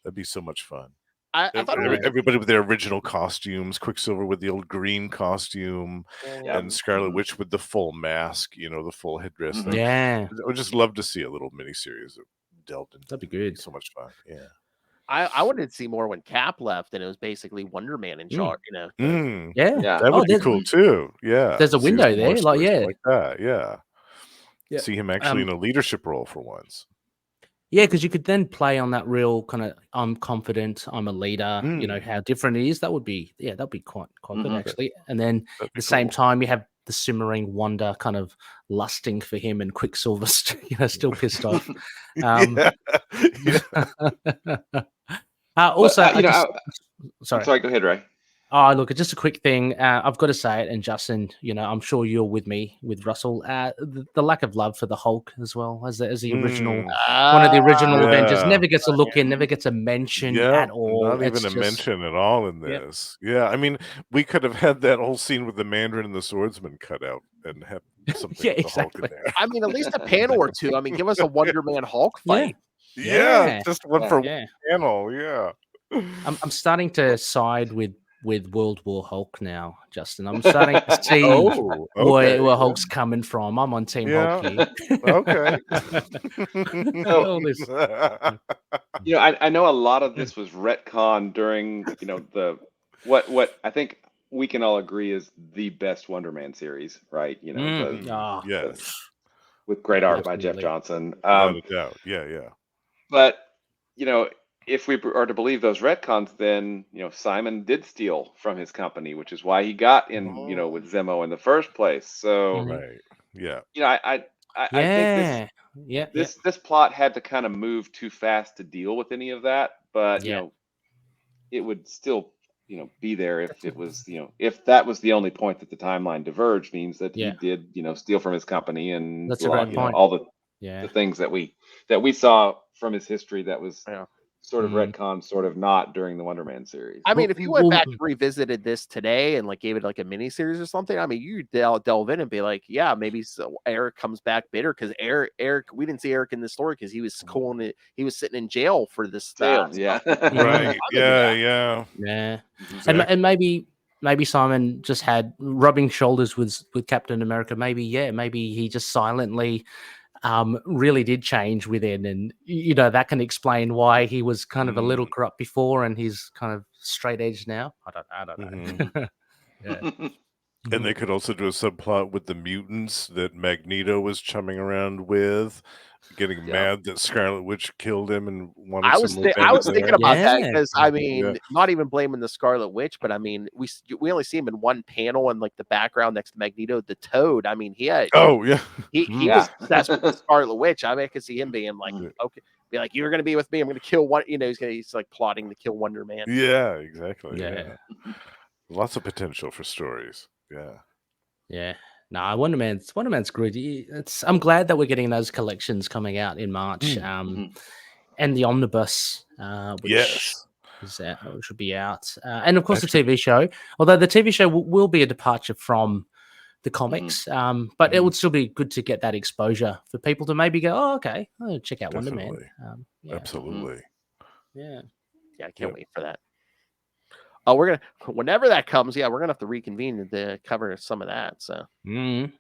That'd be so much fun. I thought it was, Everybody with their original costumes, Quicksilver with the old green costume, and Scarlet Witch with the full mask, the full headdress thing. Yeah, I would just love to see a little mini series that delved into. that'd be good. So much fun. Yeah. I wanted to see more when Cap left, and it was basically Wonder Man in charge. Yeah, that would be cool too. Yeah, there's a see window some more there, like stories like that. Yeah. See him actually in a leadership role for once. Yeah, because you could then play on that real kind of I'm confident, I'm a leader, how different it is. That would be quite good actually. And then at the same time you have the simmering wonder kind of lusting for him and Quicksilver still pissed off. Also, sorry, go ahead, Ray. Oh, look, just a quick thing. I've got to say it, and Justin, I'm sure you're with me, with Russell. The lack of love for the Hulk as well, as the original, one of the original Avengers, never gets a look in, never gets a mention at all. Not even a mention at all in this. Yeah, I mean, we could have had that whole scene with the Mandarin and the Swordsman cut out and have something with the Hulk in there. I mean, at least a panel or two. I mean, give us a Wonder Man Hulk fight. Yeah. Just one for one panel. Yeah. I'm starting to side with World War Hulk now, Justin. I'm starting to see where Hulk's coming from. I'm on Team Hulk here. Okay. I know a lot of this was retcon during, what I think we can all agree is the best Wonder Man series, right? Yes. With great art by Jeff Johnson. Without a doubt. Yeah. But, if we are to believe those retcons, then Simon did steal from his company, which is why he got in, with Zemo in the first place. So, right, yeah, I think this plot had to kind of move too fast to deal with any of that. But it would still be there if it was if that was the only point that the timeline diverged, means that he did steal from his company and that's a great point. all the things that we saw from his history that was. Sort of retcon, sort of not during the Wonder Man series. I mean, if you went back and revisited this today and gave it a mini series or something, I mean, you delve in and be like, yeah, maybe Eric comes back bitter because Eric, we didn't see Eric in this story because he was he was sitting in jail for this. Right. Yeah. Exactly. And maybe Simon just had rubbing shoulders with Captain America. Maybe he just silently. Really did change within, and that can explain why he was kind of a little corrupt before, and he's kind of straight edge now. I don't know. And they could also do a subplot with the mutants that Magneto was chumming around with, getting mad that Scarlet Witch killed him and wanted. I was thinking about that because I mean, not even blaming the Scarlet Witch, but I mean, we only see him in one panel in the background next to Magneto, the Toad. I mean, he had he was obsessed with the Scarlet Witch. I mean, I could see him being like, okay, be like, you're gonna be with me. I'm gonna kill one. He's plotting to kill Wonder Man. Yeah, exactly. Yeah. Lots of potential for stories. Yeah. No, Wonder Man's good. I'm glad that we're getting those collections coming out in March. And the omnibus, which should be out, and of course the TV show. Although the TV show will be a departure from the comics, but it would still be good to get that exposure for people to maybe go, oh, okay, I'll check out Wonder Man. Absolutely. Yeah, I can't wait for that. Oh, whenever that comes, we're gonna have to reconvene to cover some of that. So, I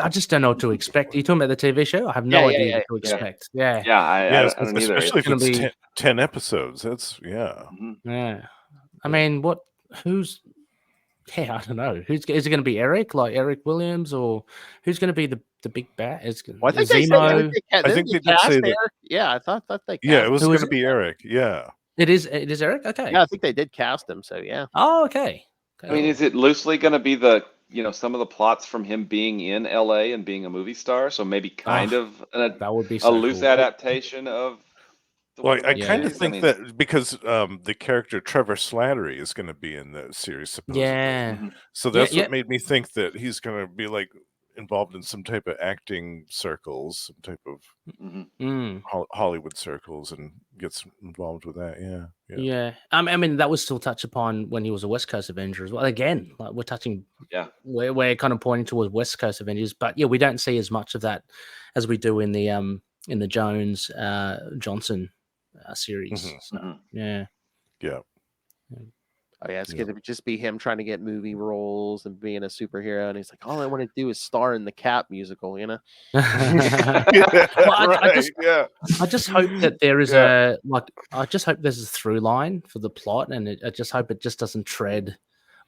just don't know what to expect. Are you talking about the TV show? I have no idea what to expect. I don't either. Especially if it's 10 episodes. That's I mean, who's? I don't know. Is it going to be Eric, like Eric Williams, or who's going to be the the big bat? Is Well, I think they said Zemo? I think they did say that. Eric. Yeah, I thought they. Yeah, Cast it was Who going is to it? be Eric. Yeah. It is Eric. Okay. Yeah, I think they did cast him. So yeah. Oh, okay. I mean, is it loosely going to be some of the plots from him being in LA and being a movie star? So maybe kind of that would be a so loose cool. adaptation of the Well, Wonder I Woman kind of series? think that because the character Trevor Slattery is going to be in the series supposedly. Yeah. Mhm. So that's Yeah, what made me think that he's going to be like involved in some type of acting circles, some type of Mhm. Mm. Hollywood circles, and gets involved with that. Yeah. Yeah. I mean, that was still touched upon when he was a West Coast Avenger as well. Again, like we're touching, Yeah. we're kind of pointing towards West Coast Avengers, but yeah, we don't see as much of that as we do in the Jones Johnson series. Mhm. So, Mhm. yeah. Yeah. Oh yeah, it's Yeah. going to just be him trying to get movie roles and being a superhero, and he's like, all I want to do is star in the Cap musical, you know. Well, I just hope that there is I just hope there's a through line for the plot, and I just hope it just doesn't tread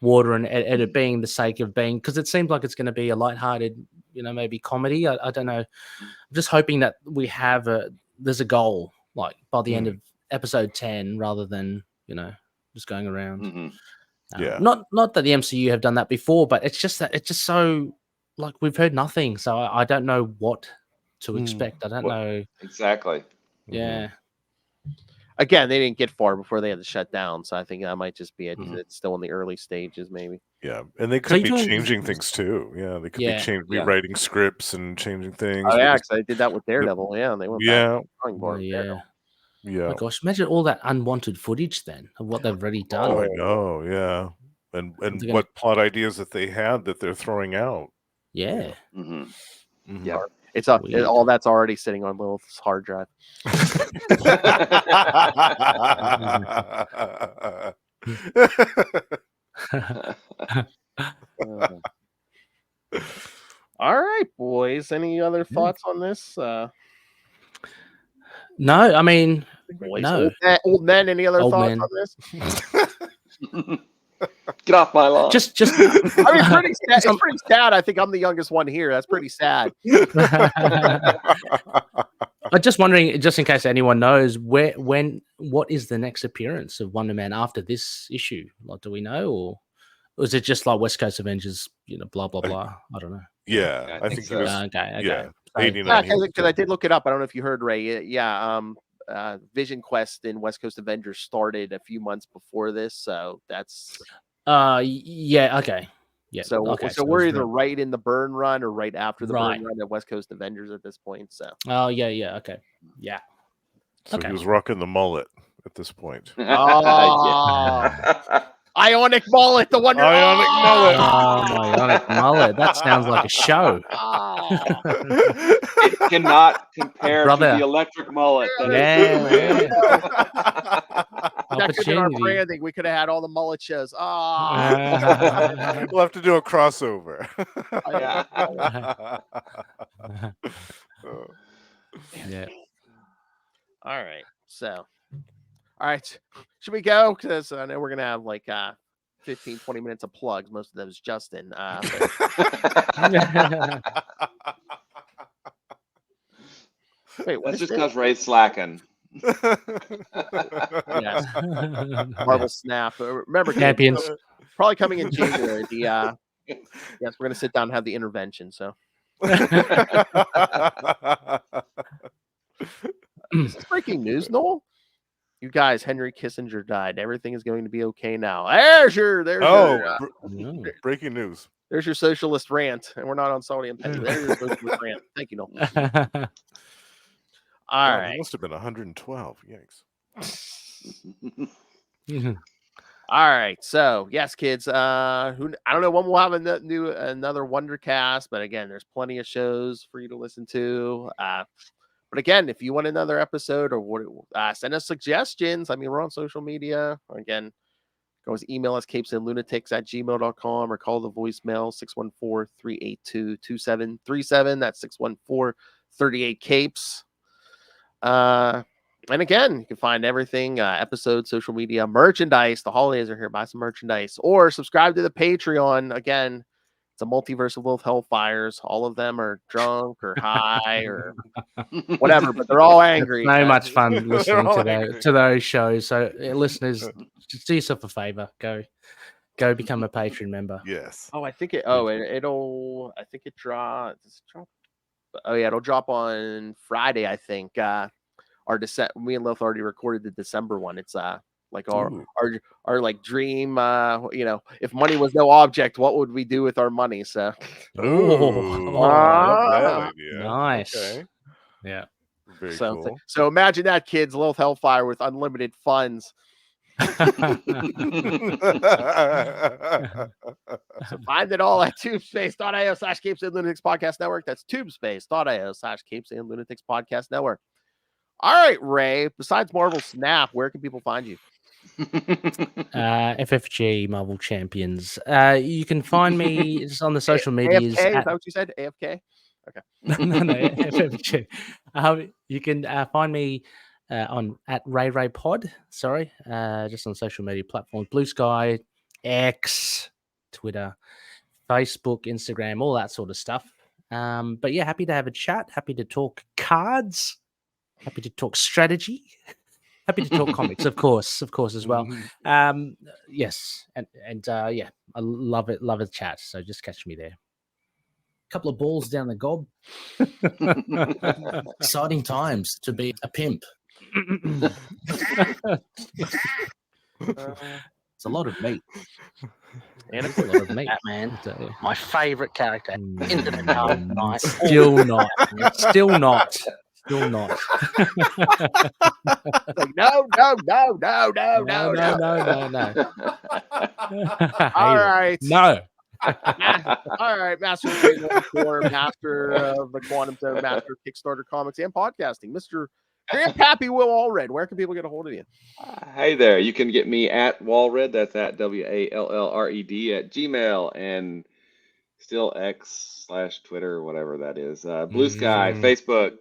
water and it being the sake of being, because it seems like it's going to be a lighthearted, maybe comedy. I don't know. I'm just hoping that we have there's a goal, like by the end of episode 10, rather than just going around. Mhm. Yeah. Not that the MCU have done that before, but it's just so like we've heard nothing, so I don't know what to expect. I don't know. Exactly. Yeah. Again, they didn't get far before they had to shut down, so I think that might just be it. Mhm. It's still in the early stages, maybe. Yeah, and they So could be you're doing- changing things too. Yeah, they could Yeah. be rewriting scripts and changing things. Oh yeah, because- because they did that with Daredevil. Yeah, and they went back yeah, to the drawing board. with Yeah. Daredevil. yeah. My gosh, imagine all that unwanted footage then of what they've already done. Oh, I know. Yeah, and They're gonna- what plot ideas that they had that they're throwing out. Yeah. Mhm. Mhm. Yeah. It's Weird. all that's already sitting on Lilith's hard drive. All right, boys. Any other thoughts on this? No, I mean, Boys, no. old men. Any other Old thoughts men. on this? Get off my lawn. Just I mean, pretty sad. It's pretty sad. I think I'm the youngest one here. That's pretty sad. I'm just wondering, just in case anyone knows, what is the next appearance of Wonder Man after this issue? Like, do we know, or is it just like West Coast Avengers? Blah blah blah. I don't know. Yeah, I think so. he was. Okay. Yeah, So- 89. Because I did look it up. I don't know if you heard, Ray. Yeah. Vision Quest in West Coast Avengers started a few months before this, so that's Yeah. Okay. Yeah. so. okay, So we're it's either right in the burn run or right after the Right. burn run at West Coast Avengers at this point. So Oh yeah. Yeah. Okay. Yeah. So Okay. he was rocking the mullet at this point. Oh. Ionic Mullet, the Wonder Ionic Mullet. Oh, my Ionic Mullet. That sounds like a show. Oh. It cannot compare Brother. to the electric mullet. That is Yeah, true, man. That could have been our Opportunity. branding. We could have had all the mullet shows. Ah. We'll have to do a crossover. Yeah. All right. So, all right. Should we go? Because I know we're going to have like 15, 20 minutes of plugs. Most of those Justin. But wait, what That's is just this? because Ray's slacking. Yes. Marvel Snap. Remember, kids, Champions. so probably coming in January. Yes, we're going to sit down and have the intervention. So, is this breaking news, Noel? You guys, Henry Kissinger died. Everything is going to be okay now. There's your Breaking news. there's your socialist rant, and we're not on Saudi and Petty. There's your socialist rant. Thank you, Noel. All Wow, right. It must have been 112. Yikes. All right. So, yes, kids. I don't know when we'll have another Wondercast, but again, there's plenty of shows for you to listen to. But again, if you want another episode or send us suggestions. I mean, we're on social media. Again, always email us CapesandLunatics@gmail.com or call the voicemail 614-382-2737. That's 614-38-CAPES. And again, you can find everything, episodes, social media, merchandise. The holidays are here. Buy some merchandise or subscribe to the Patreon. Again, It's a multiverse of both Hellfires. All of them are drunk or high or whatever, but they're all angry. So much fun listening all to angry. those shows. So listeners, just do yourself a favor. Go become a Patreon member. Yes. Oh, I think it. Oh, it'll. I think it drops. Does it drop? Oh yeah, it'll drop on Friday. I think. Our me and Lilith already recorded the December one. It's like our like dream. If money was no object, what would we do with our money? So. Ooh, I love that idea. Nice. Okay. Yeah. Very So, cool. so imagine that, kids. Lilith Hellfire with unlimited funds. So find it all at tubespace.io/CapesandLunatics Podcast Network. That's tubespace.io/CapesandLunatics Podcast Network. All right, Ray. Besides Marvel Snap, where can people find you? FFG Marvel Champions. You can find me just on the social medias. AFK? Is that what you said? AFK? Okay. No, FFG. You can find me on at Ray Pod. Sorry, just on social media platforms: Blue Sky, X, Twitter, Facebook, Instagram, all that sort of stuff. But yeah, happy to have a chat. Happy to talk cards. Happy to talk strategy. Happy to talk comics, of course as well. Yes, and yeah, I love it. Love a chat. So just catch me there. Couple of balls down the gob. Exciting times to be a pimp. It's a lot of meat. And a lot of meat. Batman, So, my favorite character. Into the dark night. Still not. Still not. Like, no. All right. No. All right, Master of the Core, Master of the Quantum Zone, Master of Kickstarter Comics and Podcasting, Mr. Grandpappy Will Allred. Where can people get a hold of you? Hey there, you can get me at Walred. That's at WALLRED at Gmail and still X/Twitter, whatever that is. Blue Sky, Facebook,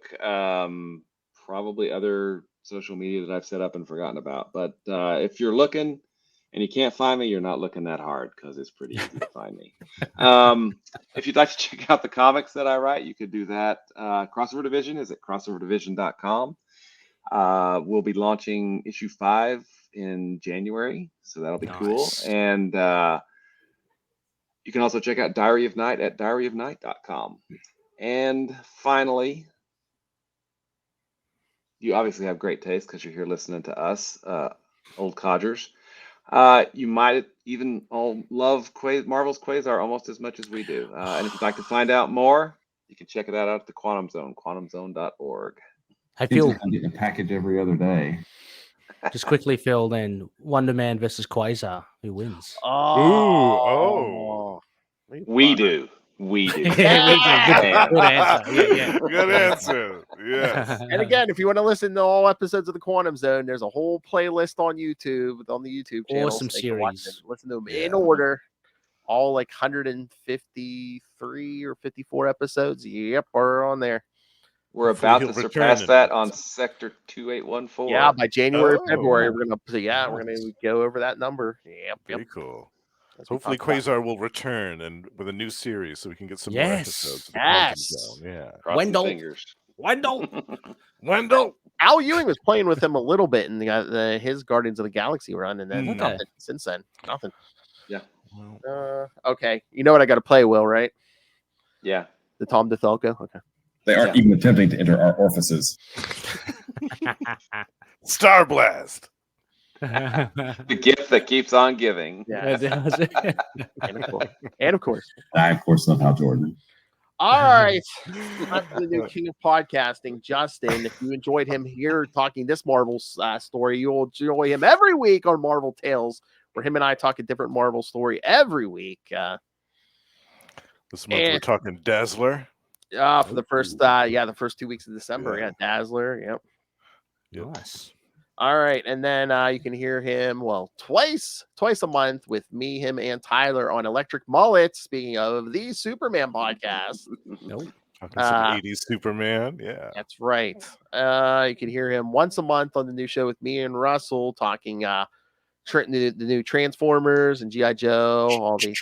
probably other social media that I've set up and forgotten about. But if you're looking and you can't find me, you're not looking that hard because it's pretty easy to find me. If you'd like to check out the comics that I write, you could do that. Crossover Division is at crossoverdivision.com. We'll be launching issue 5 in January, so that'll be cool. And you can also check out Diary of Night at diaryofnight.com. And finally, you obviously have great taste because you're here listening to us, old codgers. You might even all love Marvel's Quasar almost as much as we do. And if you'd like to find out more, you can check it out at the Quantum Zone, quantumzone.org. I feel I'm getting a package every other day. just quickly, Phil. Then Wonder Man versus Quasar. Who wins? We do. We do. Yeah, good answer. Yeah. Good answer. Yes. And again, if you want to listen to all episodes of the Quantum Zone, there's a whole playlist on YouTube, on the YouTube channel. Awesome so you can watch series. it. Listen to them in order. All like 153 or 54 episodes. Yep, are on there. We're about to surpass that on Sector 2814. Yeah, by January, February, we're gonna go over that number. Yep. Very cool. Hopefully Quasar will return and with a new series so we can get some more episodes. Yeah. Wendell. Al Ewing was playing with him a little bit in his Guardians of the Galaxy run, and then nothing since then. Nothing. Yeah. Okay. You know what I got to play, Will, right? Yeah. The Tom DeFalco. Okay. They aren't even attempting to enter our orifices. Star Blast. The gift that keeps on giving. Yeah. and of course. I, of course, love Hal Jordan. All right. That's the new king of podcasting, Justin. If you enjoyed him here talking this Marvel story, you'll enjoy him every week on Marvel Tales, where him and I talk a different Marvel story every week. This month we're talking Dazzler. For the first, the first 2 weeks of December. Yeah, Dazzler. Yep. Nice. All right, and then you can hear him twice a month with me, him, and Tyler on Electric Mullet. Speaking of the Superman podcast, Talking some 80s Superman, yeah, that's right. You can hear him once a month on the new show with me and Russell talking the new Transformers and GI Joe, all the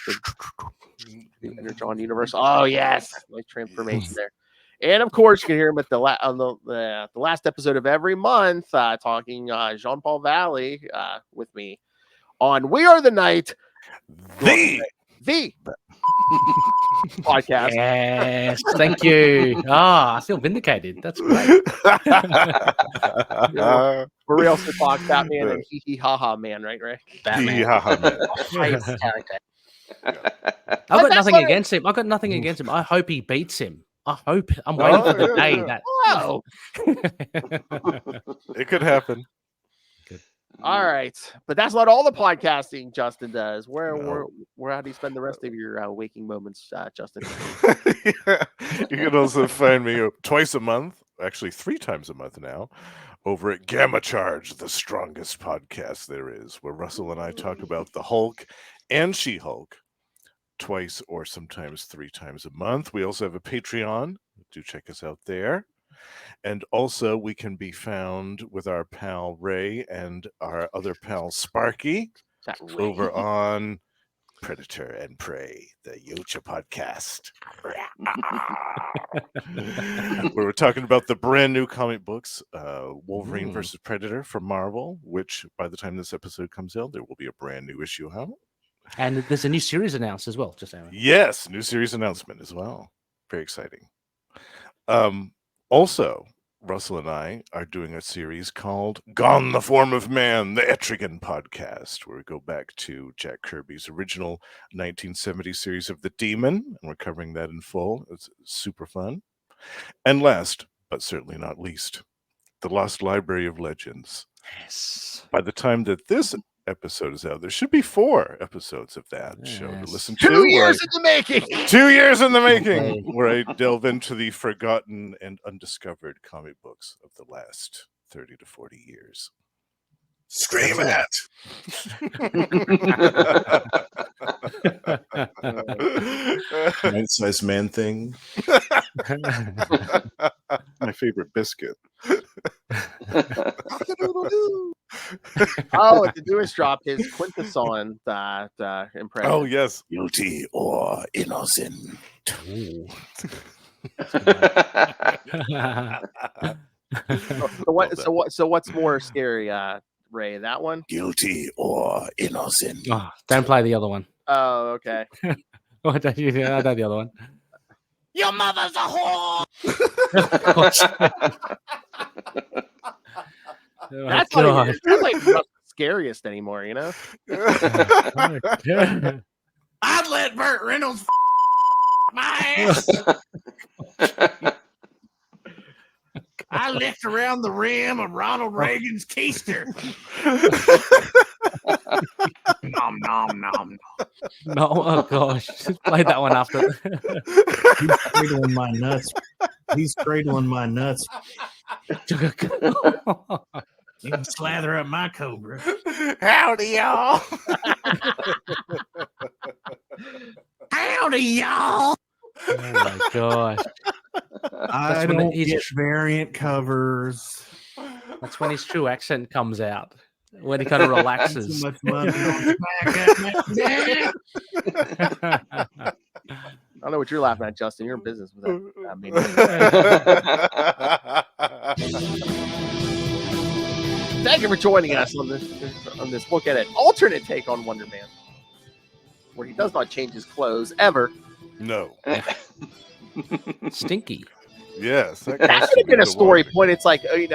Energon universe. Oh yes, nice transformation there. And of course, you can hear him at on the last episode of every month, talking Jean-Paul Valley with me on We Are the Night, the podcast. Yes, thank you. I feel vindicated. That's great. Where we also talk Batman and Hee Hee Ha Ha Man, right? Batman. Favorite character. I've got nothing against him. I've got nothing against him. I hope he beats him. I hope. I'm waiting for the day that. Whoa. It could happen. All right, but that's not all the podcasting Justin does. Where how do you spend the rest of your waking moments, Justin? You can also find me twice a month, actually 3 times a month now, over at Gamma Charge, the strongest podcast there is, where Russell and I talk about the Hulk and She-Hulk twice or sometimes 3 times a month. We also have a Patreon. Do check us out there. And also, we can be found with our pal Ray and our other pal Sparky over on Predator and Prey, the Yocha podcast. Where we're talking about the brand new comic books, Wolverine versus Predator from Marvel, which by the time this episode comes out, there will be a brand new issue out. And there's a new series announced as well. Just saying. Yes, new series announcement as well. Very exciting. Also, Russell and I are doing a series called Gone the Form of Man, the Etrigan podcast, where we go back to Jack Kirby's original 1970 series of The Demon, and we're covering that in full. It's super fun. And last, but certainly not least, The Lost Library of Legends. Yes. By the time that this episode is out, there should be 4 episodes of that show to listen to. 2 years in the making. 2 years in the making, where I delve into the forgotten and undiscovered comic books of the last 30 to 40 years. Scream at. Night-sized man thing. My favorite biscuit. Oh, the newest drop is Quintesson impression. Oh yes, Guilty or innocent. So what's more scary, Ray? That one? Guilty or innocent. Oh, don't play the other one. Oh, okay. I don't the other one. Your mother's a whore. That's not like the scariest anymore, you know? I'd let Burt Reynolds my ass. I licked around the rim of Ronald Reagan's keister. Nom nom nom. No, oh gosh, just play that one after. He's cradling my nuts. He's cradling my nuts. You can slather up my cobra. Howdy, y'all. Howdy, y'all. Oh my gosh. I don't get variant covers. That's when his true accent comes out. When he kind of relaxes. Too much money on the back. I don't know what you're laughing at, Justin. You're in business with that. Thank you for joining us on this look at an alternate take on Wonder Man, where he does not change his clothes ever. No. Stinky. Yes. That could have been a story point. It's like, you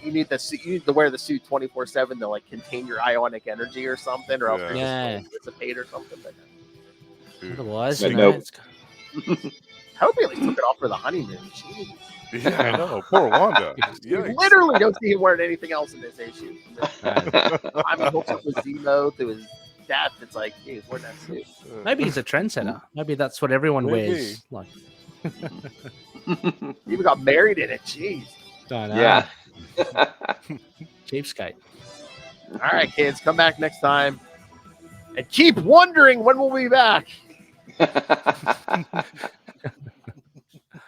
need to wear the suit 24/7 to like contain your ionic energy or something, or else you're just dissipate or something. Otherwise, But you know, nope. I hope he like, took it off for the honeymoon. Jeez. Yeah, I know. Poor Wanda. You literally don't see him wearing anything else in this issue. I'm hooks up with Zemo to his death. It's like, geez, wearing that suit. maybe he's a trendsetter. Maybe that's what everyone wears. Like, You even got married in it. Jeez. I know. Yeah. Cheapskate. All right, kids, come back next time and keep wondering when we'll be back.